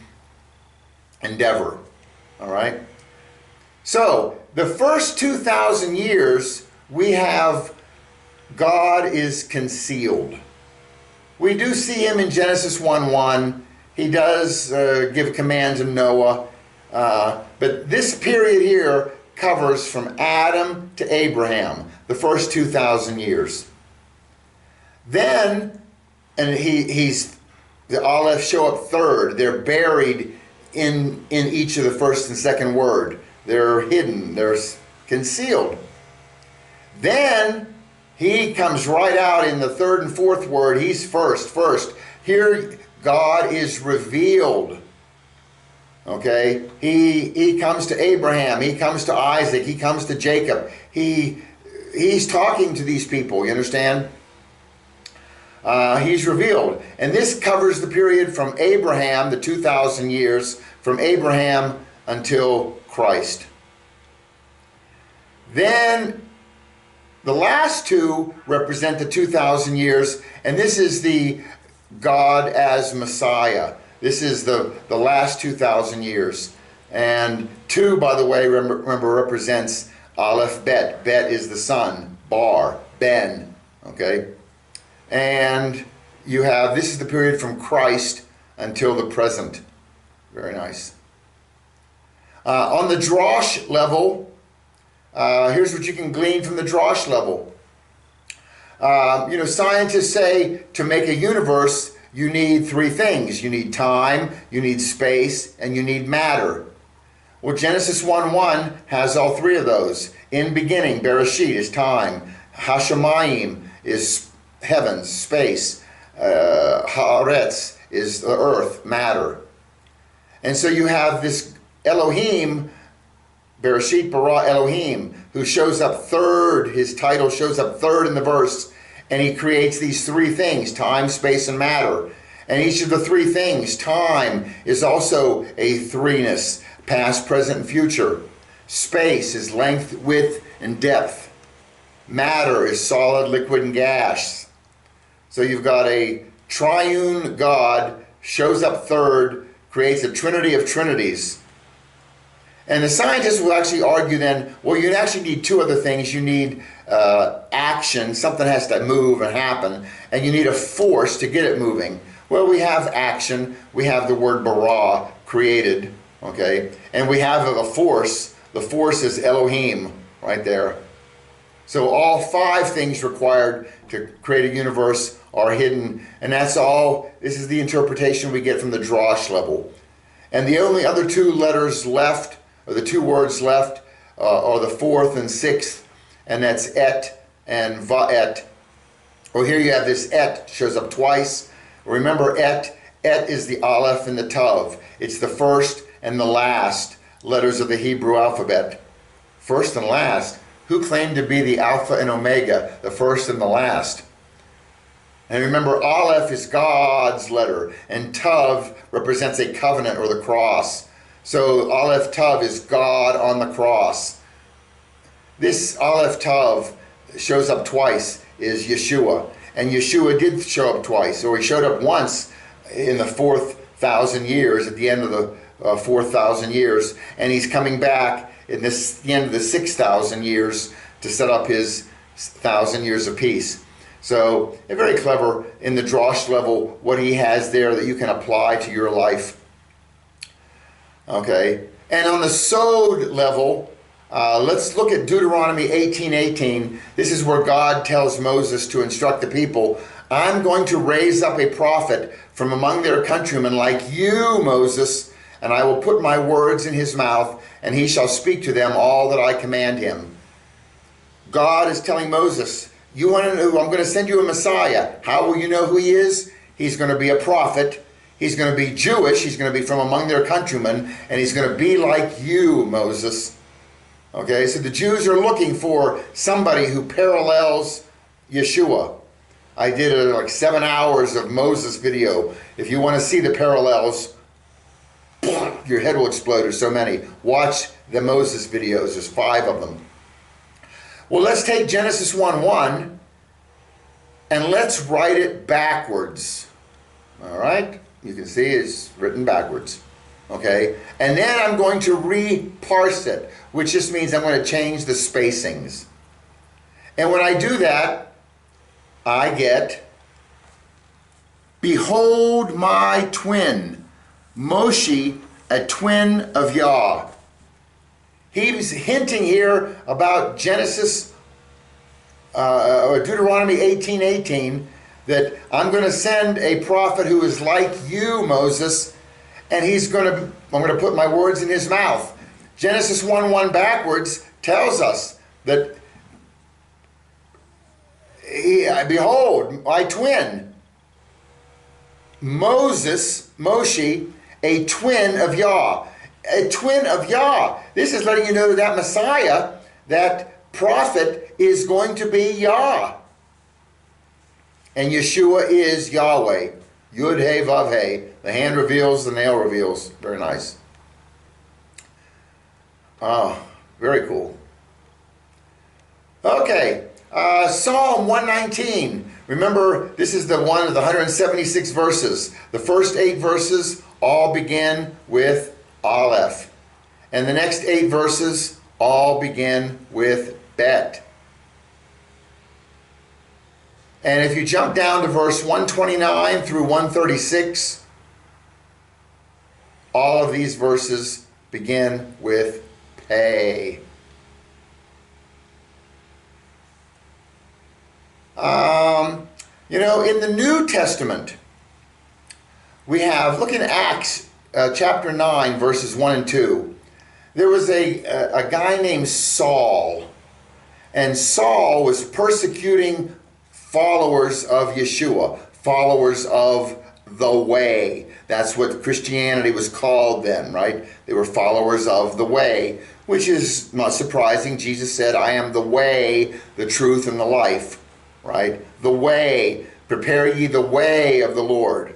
endeavor. All right? So the first 2,000 years, we have God is concealed. We do see him in Genesis 1:1. He does give command to Noah. But this period here covers from Adam to Abraham, the first 2,000 years. Then, and the Aleph show up third. They're buried in each of the first and second word. They're hidden. They're concealed. Then he comes right out in the third and fourth word. He's first. Here God is revealed. Okay? He comes to Abraham. He comes to Isaac. He comes to Jacob. He's talking to these people. You understand? He's revealed. And this covers the period from Abraham, the 2,000 years, from Abraham until Christ. Then the last 2 represent the 2,000 years, and this is the God as Messiah. This is the last 2,000 years. And 2, by the way, remember represents Aleph Bet. Bet is the son. Bar, Ben. Okay? And you have, this is the period from Christ until the present. Very nice. On the Drosh level, here's what you can glean from the Drosh level. You know, scientists say to make a universe, you need 3 things. You need time, you need space, and you need matter. Well, Genesis 1:1 has all 3 of those. In beginning, Bereshit is time. Hashemayim is heavens, space. Haaretz is the earth, matter. And so you have this Elohim, Bereshit bara Elohim, who shows up third. His title shows up third in the verse. And he creates these 3 things, time, space, and matter. And each of the 3 things, time is also a 3ness, past, present, and future. Space is length, width, and depth. Matter is solid, liquid, and gas. So you've got a triune God, shows up third, creates a trinity of trinities. And the scientists will actually argue then, well, you actually need two other things. You need action, something has to move and happen, and you need a force to get it moving. Well, we have action, we have the word bara, created, okay? And we have a force. The force is Elohim, right there. So all five things required to create a universe are hidden, and that's all. This is the interpretation we get from the Drosh level. And the only other two letters left, or the two words left, are the fourth and sixth, and that's et and va'et. Well, here you have this et, shows up twice. Remember et is the aleph and the tav. It's the first and the last letters of the Hebrew alphabet. First and last. Who claimed to be the Alpha and Omega, the first and the last? And remember, aleph is God's letter, and tav represents a covenant or the cross. So aleph tav is God on the cross. This aleph tav shows up twice is Yeshua. And Yeshua did show up twice. So he showed up once in the 4,000 years, at the end of the 4,000 years. And he's coming back in the end of the 6,000 years to set up his 1,000 years of peace. So very clever in the Drosh level, what he has there that you can apply to your life. Okay, and on the Sod level, let's look at Deuteronomy 18:18. This is where God tells Moses to instruct the people, I'm going to raise up a prophet from among their countrymen like you, Moses, and I will put my words in his mouth, and he shall speak to them all that I command him. God is telling Moses, you want to know, I'm going to send you a Messiah. How will you know who he is? He's going to be a prophet. He's going to be Jewish. He's going to be from among their countrymen. And he's going to be like you, Moses. Okay, so the Jews are looking for somebody who parallels Yeshua. I did like 7 hours of Moses video. If you want to see the parallels, your head will explode. There's so many. Watch the Moses videos. There's 5 of them. Well, let's take Genesis 1:1 and let's write it backwards. All right? You can see it's written backwards. Okay? And then I'm going to re-parse it, which just means I'm going to change the spacings. And when I do that, I get, behold my twin, Moshe, a twin of Yah. He's hinting here about Genesis, or Deuteronomy 18:18, that I'm going to send a prophet who is like you, Moses, and I'm going to put my words in his mouth. Genesis 1:1 backwards tells us that, behold, my twin, Moshe, a twin of Yah. A twin of Yah. This is letting you know that Messiah, that prophet, is going to be Yah. And Yeshua is Yahweh. Yud He Vav He. The hand reveals, the nail reveals. Very nice. Oh, very cool. Okay, Psalm 119. Remember, this is the one of the 176 verses. The first 8 verses all begin with Aleph. And the next 8 verses all begin with Bet. And if you jump down to verse 129 through 136, all of these verses begin with Pei. In the New Testament, we have, look in Acts chapter 9, verses 1 and 2. There was a guy named Saul, and Saul was persecuting followers of Yeshua, followers of the way. That's what Christianity was called then, right? They were followers of the way, which is not surprising. Jesus said, I am the way, the truth, and the life, right? The way. Prepare ye the way of the Lord.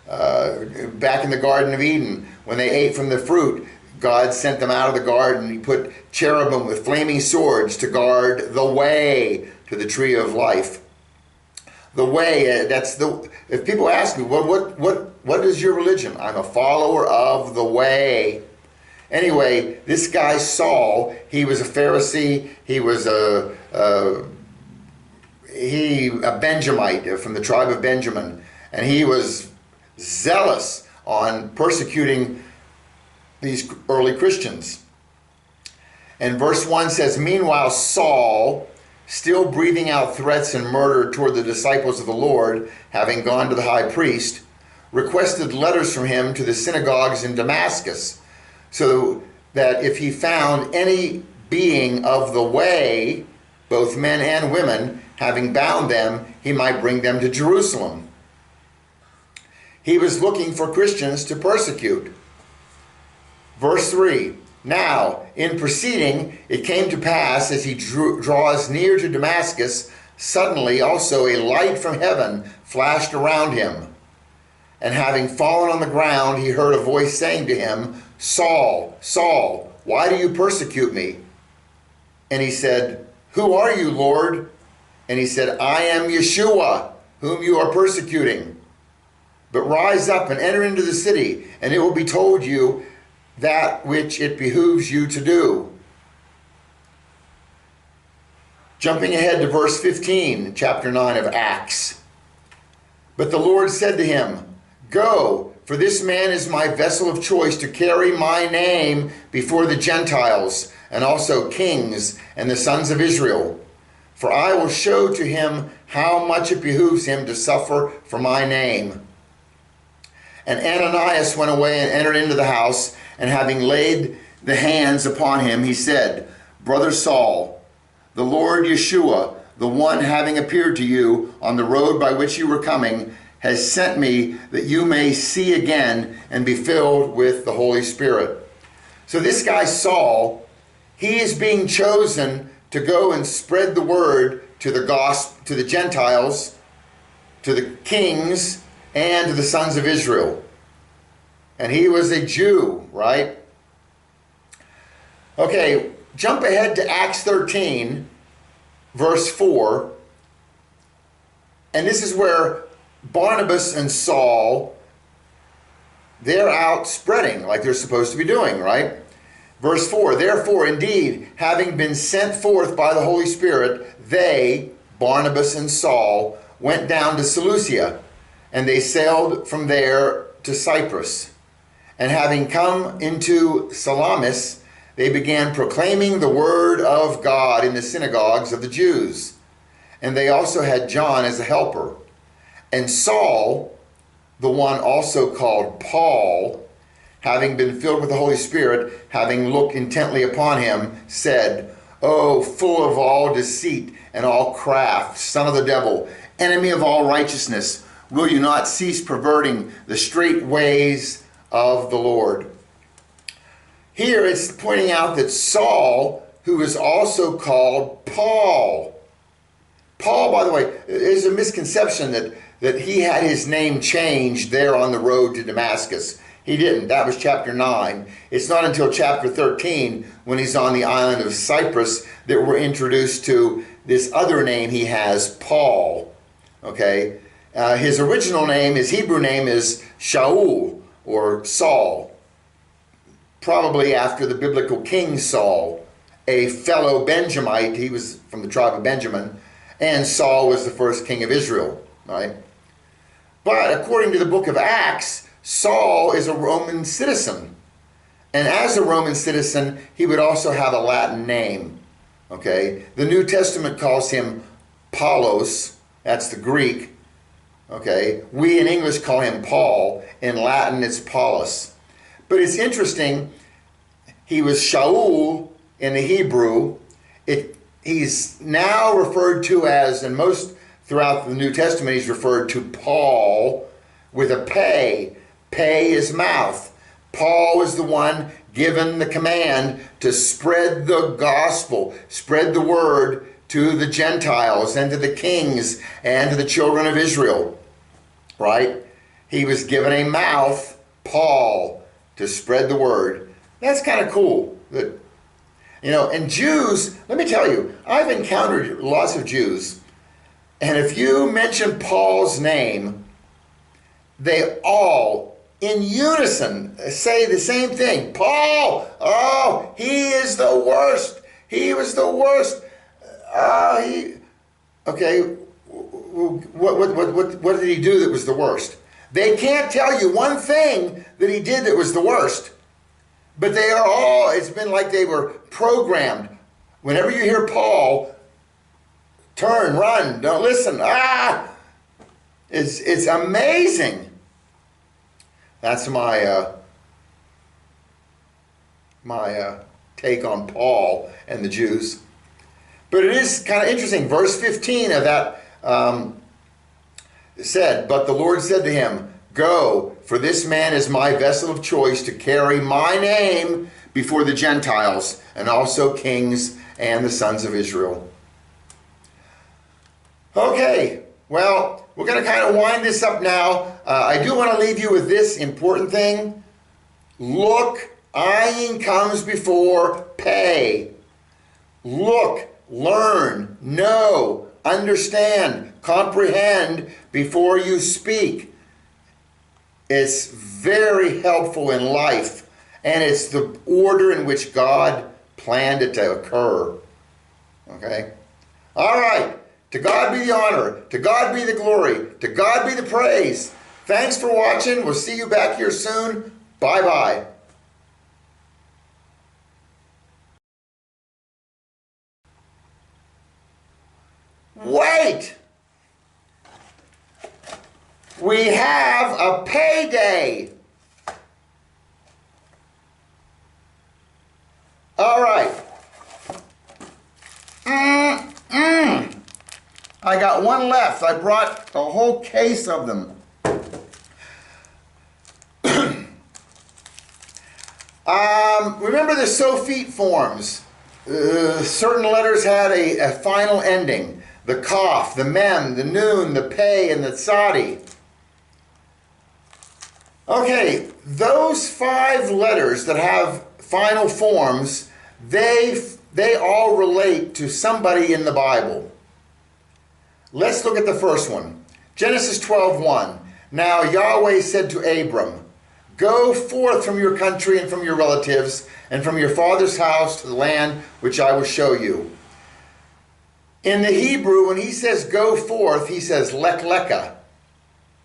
Back in the Garden of Eden, when they ate from the fruit, God sent them out of the garden. He put cherubim with flaming swords to guard the way to the tree of life. The way, if people ask me, what is your religion? I'm a follower of the way. Anyway, this guy Saul, he was a Pharisee. He was a Benjamite from the tribe of Benjamin, and he was zealous on persecuting these early Christians. And verse 1 says, "Meanwhile Saul, still breathing out threats and murder toward the disciples of the Lord, having gone to the high priest, requested letters from him to the synagogues in Damascus, so that if he found any being of the way, both men and women, having bound them, he might bring them to Jerusalem." He was looking for Christians to persecute. Verse 3, "Now, in proceeding, it came to pass, as he draws near to Damascus, suddenly also a light from heaven flashed around him. And having fallen on the ground, he heard a voice saying to him, 'Saul, Saul, why do you persecute me?' And he said, 'Who are you, Lord?' And he said, 'I am Yeshua, whom you are persecuting. But rise up and enter into the city, and it will be told you that which it behooves you to do.'" Jumping ahead to verse 15, chapter 9 of Acts. "But the Lord said to him, 'Go, for this man is my vessel of choice to carry my name before the Gentiles, and also kings and the sons of Israel. For I will show to him how much it behooves him to suffer for my name.' And Ananias went away and entered into the house, and having laid the hands upon him, he said, 'Brother Saul, the Lord Yeshua, the one having appeared to you on the road by which you were coming, has sent me that you may see again and be filled with the Holy Spirit.'" So this guy Saul, he is being chosen to go and spread the word to the gospel, to the Gentiles, to the kings, and to the sons of Israel. And he was a Jew, right? Okay, jump ahead to Acts 13, verse 4. And this is where Barnabas and Saul, they're out spreading like they're supposed to be doing, right? Verse 4, "Therefore, indeed, having been sent forth by the Holy Spirit, they, Barnabas and Saul, went down to Seleucia, and they sailed from there to Cyprus. And having come into Salamis, they began proclaiming the word of God in the synagogues of the Jews. And they also had John as a helper. And Saul, the one also called Paul, having been filled with the Holy Spirit, having looked intently upon him, said, 'O full of all deceit and all craft, son of the devil, enemy of all righteousness, will you not cease perverting the straight ways of the Lord?'" Here it's pointing out that Saul, who is also called Paul. Paul, by the way, there's a misconception that he had his name changed there on the road to Damascus. He didn't. That was chapter 9. It's not until chapter 13, when he's on the island of Cyprus, that we're introduced to this other name he has, Paul. Okay? His original name, his Hebrew name is Shaul, or Saul, probably after the biblical king Saul, a fellow Benjamite. He was from the tribe of Benjamin, and Saul was the first king of Israel, right? But according to the book of Acts, Saul is a Roman citizen, and as a Roman citizen, he would also have a Latin name, okay? The New Testament calls him Paulos, that's the Greek, okay? We in English call him Paul. In Latin, it's Paulus. But it's interesting, he was Shaul in the Hebrew. He's now referred to as, and most throughout the New Testament, he's referred to Paul with a pay. Pay is mouth. Paul is the one given the command to spread the gospel, spread the word to the Gentiles and to the kings and to the children of Israel, right? He was given a mouth, Paul, to spread the word. That's kind of cool. That, you know, and Jews, let me tell you, I've encountered lots of Jews And if you mention Paul's name, they all, in unison, say the same thing. Paul, oh, he is the worst. He was the worst. Okay, what did he do that was the worst? They can't tell you one thing that he did that was the worst. But they are all, it's been like they were programmed. Whenever you hear Paul, turn, run, don't listen. It's amazing. That's my take on Paul and the Jews. But it is kind of interesting. Verse 15 of that said, "But the Lord said to him, Go, for this man is my vessel of choice to carry my name before the Gentiles and also kings and the sons of Israel." Okay, well, we're going to kind of wind this up now. I do want to leave you with this important thing. Look, eyeing comes before pay. Look, learn, know, understand, comprehend before you speak. It's very helpful in life, and it's the order in which God planned it to occur. Okay? All right. To God be the honor. To God be the glory. To God be the praise. Thanks for watching. We'll see you back here soon. Bye-bye. Wait! We have a payday. All right. I got one left. I brought a whole case of them. Remember the Sophite forms? Certain letters had a final ending. The Kaf, the Mem, the Nun, the Pei, and the Tzadi. Okay, those 5 letters that have final forms, they all relate to somebody in the Bible. Let's look at the first one. Genesis 12:1. Now Yahweh said to Abram, Go forth from your country and from your relatives and from your father's house to the land which I will show you. In the Hebrew, when he says go forth, he says lek leka.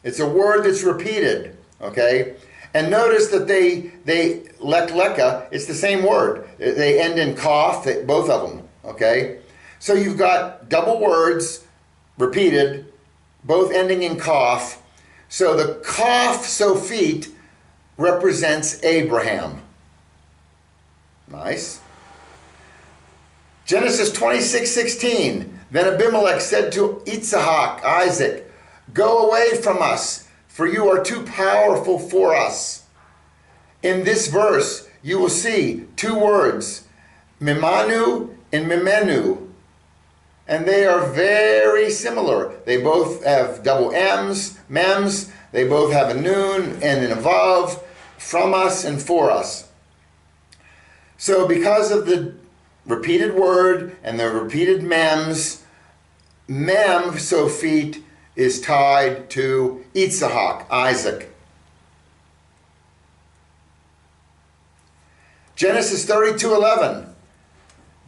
It's a word that's repeated, okay? And notice that they lek leka, it's the same word. They end in kaf, both of them, okay? So you've got double words repeated, both ending in kaf. So the kaf Sophite represents Abraham. Nice. Genesis 26:16. Then Abimelech said to Isaac, Go away from us, for you are too powerful for us. In this verse, you will see 2 words, Mimanu and Mimenu. And they are very similar. They both have double M's, mems. They both have a nun and an vav, from us and for us. So because of the repeated word and the repeated mems, Mem Sophite is tied to Isaac. Genesis 32:11.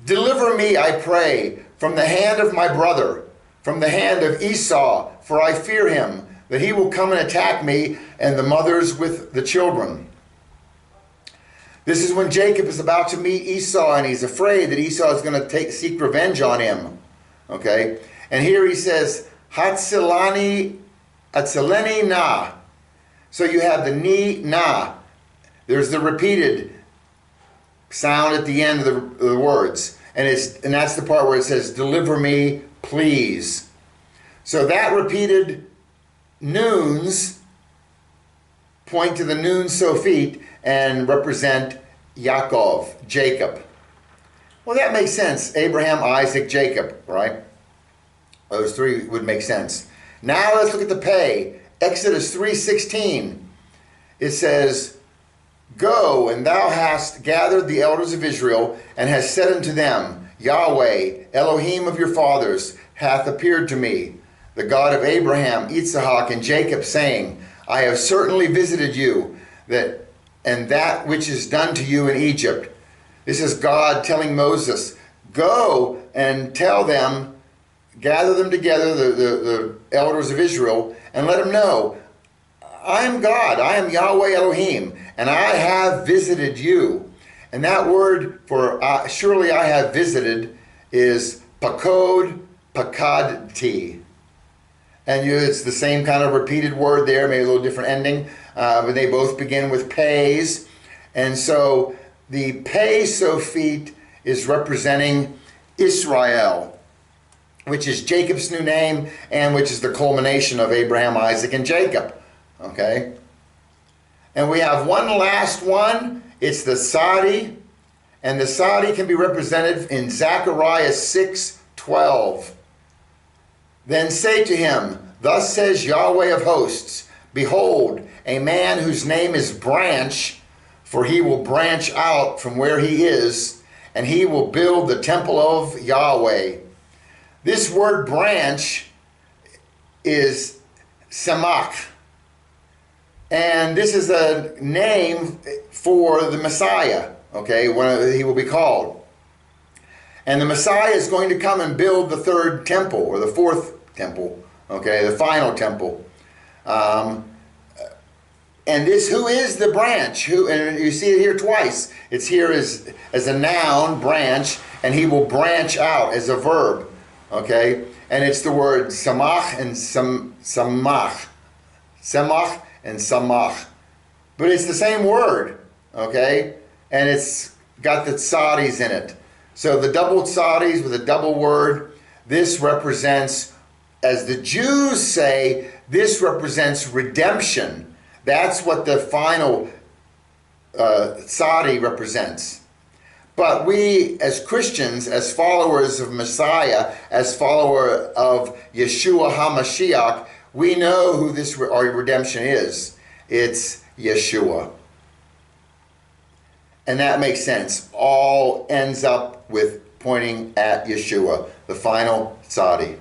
Deliver me, I pray, from the hand of my brother, from the hand of Esau, for I fear him, that he will come and attack me and the mothers with the children. This is when Jacob is about to meet Esau, and he's afraid that Esau is going to seek revenge on him. Okay? And here he says, Hatzelani na. So you have the ni, na. There's the repeated sound at the end of the words. And that's the part where it says, deliver me, please. So that repeated nuns point to the nun Sophite and represent Yaakov, Jacob. Well, that makes sense. Abraham, Isaac, Jacob, right? Those 3 would make sense. Now let's look at the pay. Exodus 3:16. It says, Go, and thou hast gathered the elders of Israel, and hast said unto them, Yahweh, Elohim of your fathers, hath appeared to me. the God of Abraham, Isaac, and Jacob, saying, I have certainly visited you, and that which is done to you in Egypt. This is God telling Moses, go and tell them, gather them together, the elders of Israel, and let them know, I am God, I am Yahweh Elohim, and I have visited you. And that word for surely I have visited is pakod, pakadti. And it's the same kind of repeated word there, maybe a little different ending, but they both begin with pays. And so the pei sophit is representing Israel, which is Jacob's new name and which is the culmination of Abraham, Isaac, and Jacob. Okay? And we have one last one. It's the Sadi. And the Sadi can be represented in Zechariah 6:12. Then say to him, thus says Yahweh of hosts, behold, a man whose name is Branch, for he will branch out from where he is, and he will build the temple of Yahweh. This word branch is Samach. And this is a name for the Messiah, okay, when he will be called. And the Messiah is going to come and build the third temple, or the fourth temple, okay, the final temple. And this, who is the branch? Who, and you see it here twice. It's here as a noun, branch, and he will branch out as a verb, okay? And it's the word samach and samach. Samach and samach. But it's the same word, okay? And it's got the tsadis in it. So the double tsadis with a double word, this represents, as the Jews say, this represents redemption. That's what the final tzadi represents. But we, as Christians, as followers of Messiah, as follower of Yeshua HaMashiach, we know who this our redemption is. It's Yeshua. And that makes sense. All ends up with pointing at Yeshua, the final tzadi.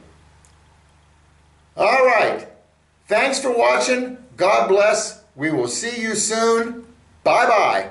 All right. Thanks for watching. God bless. We will see you soon. Bye-bye.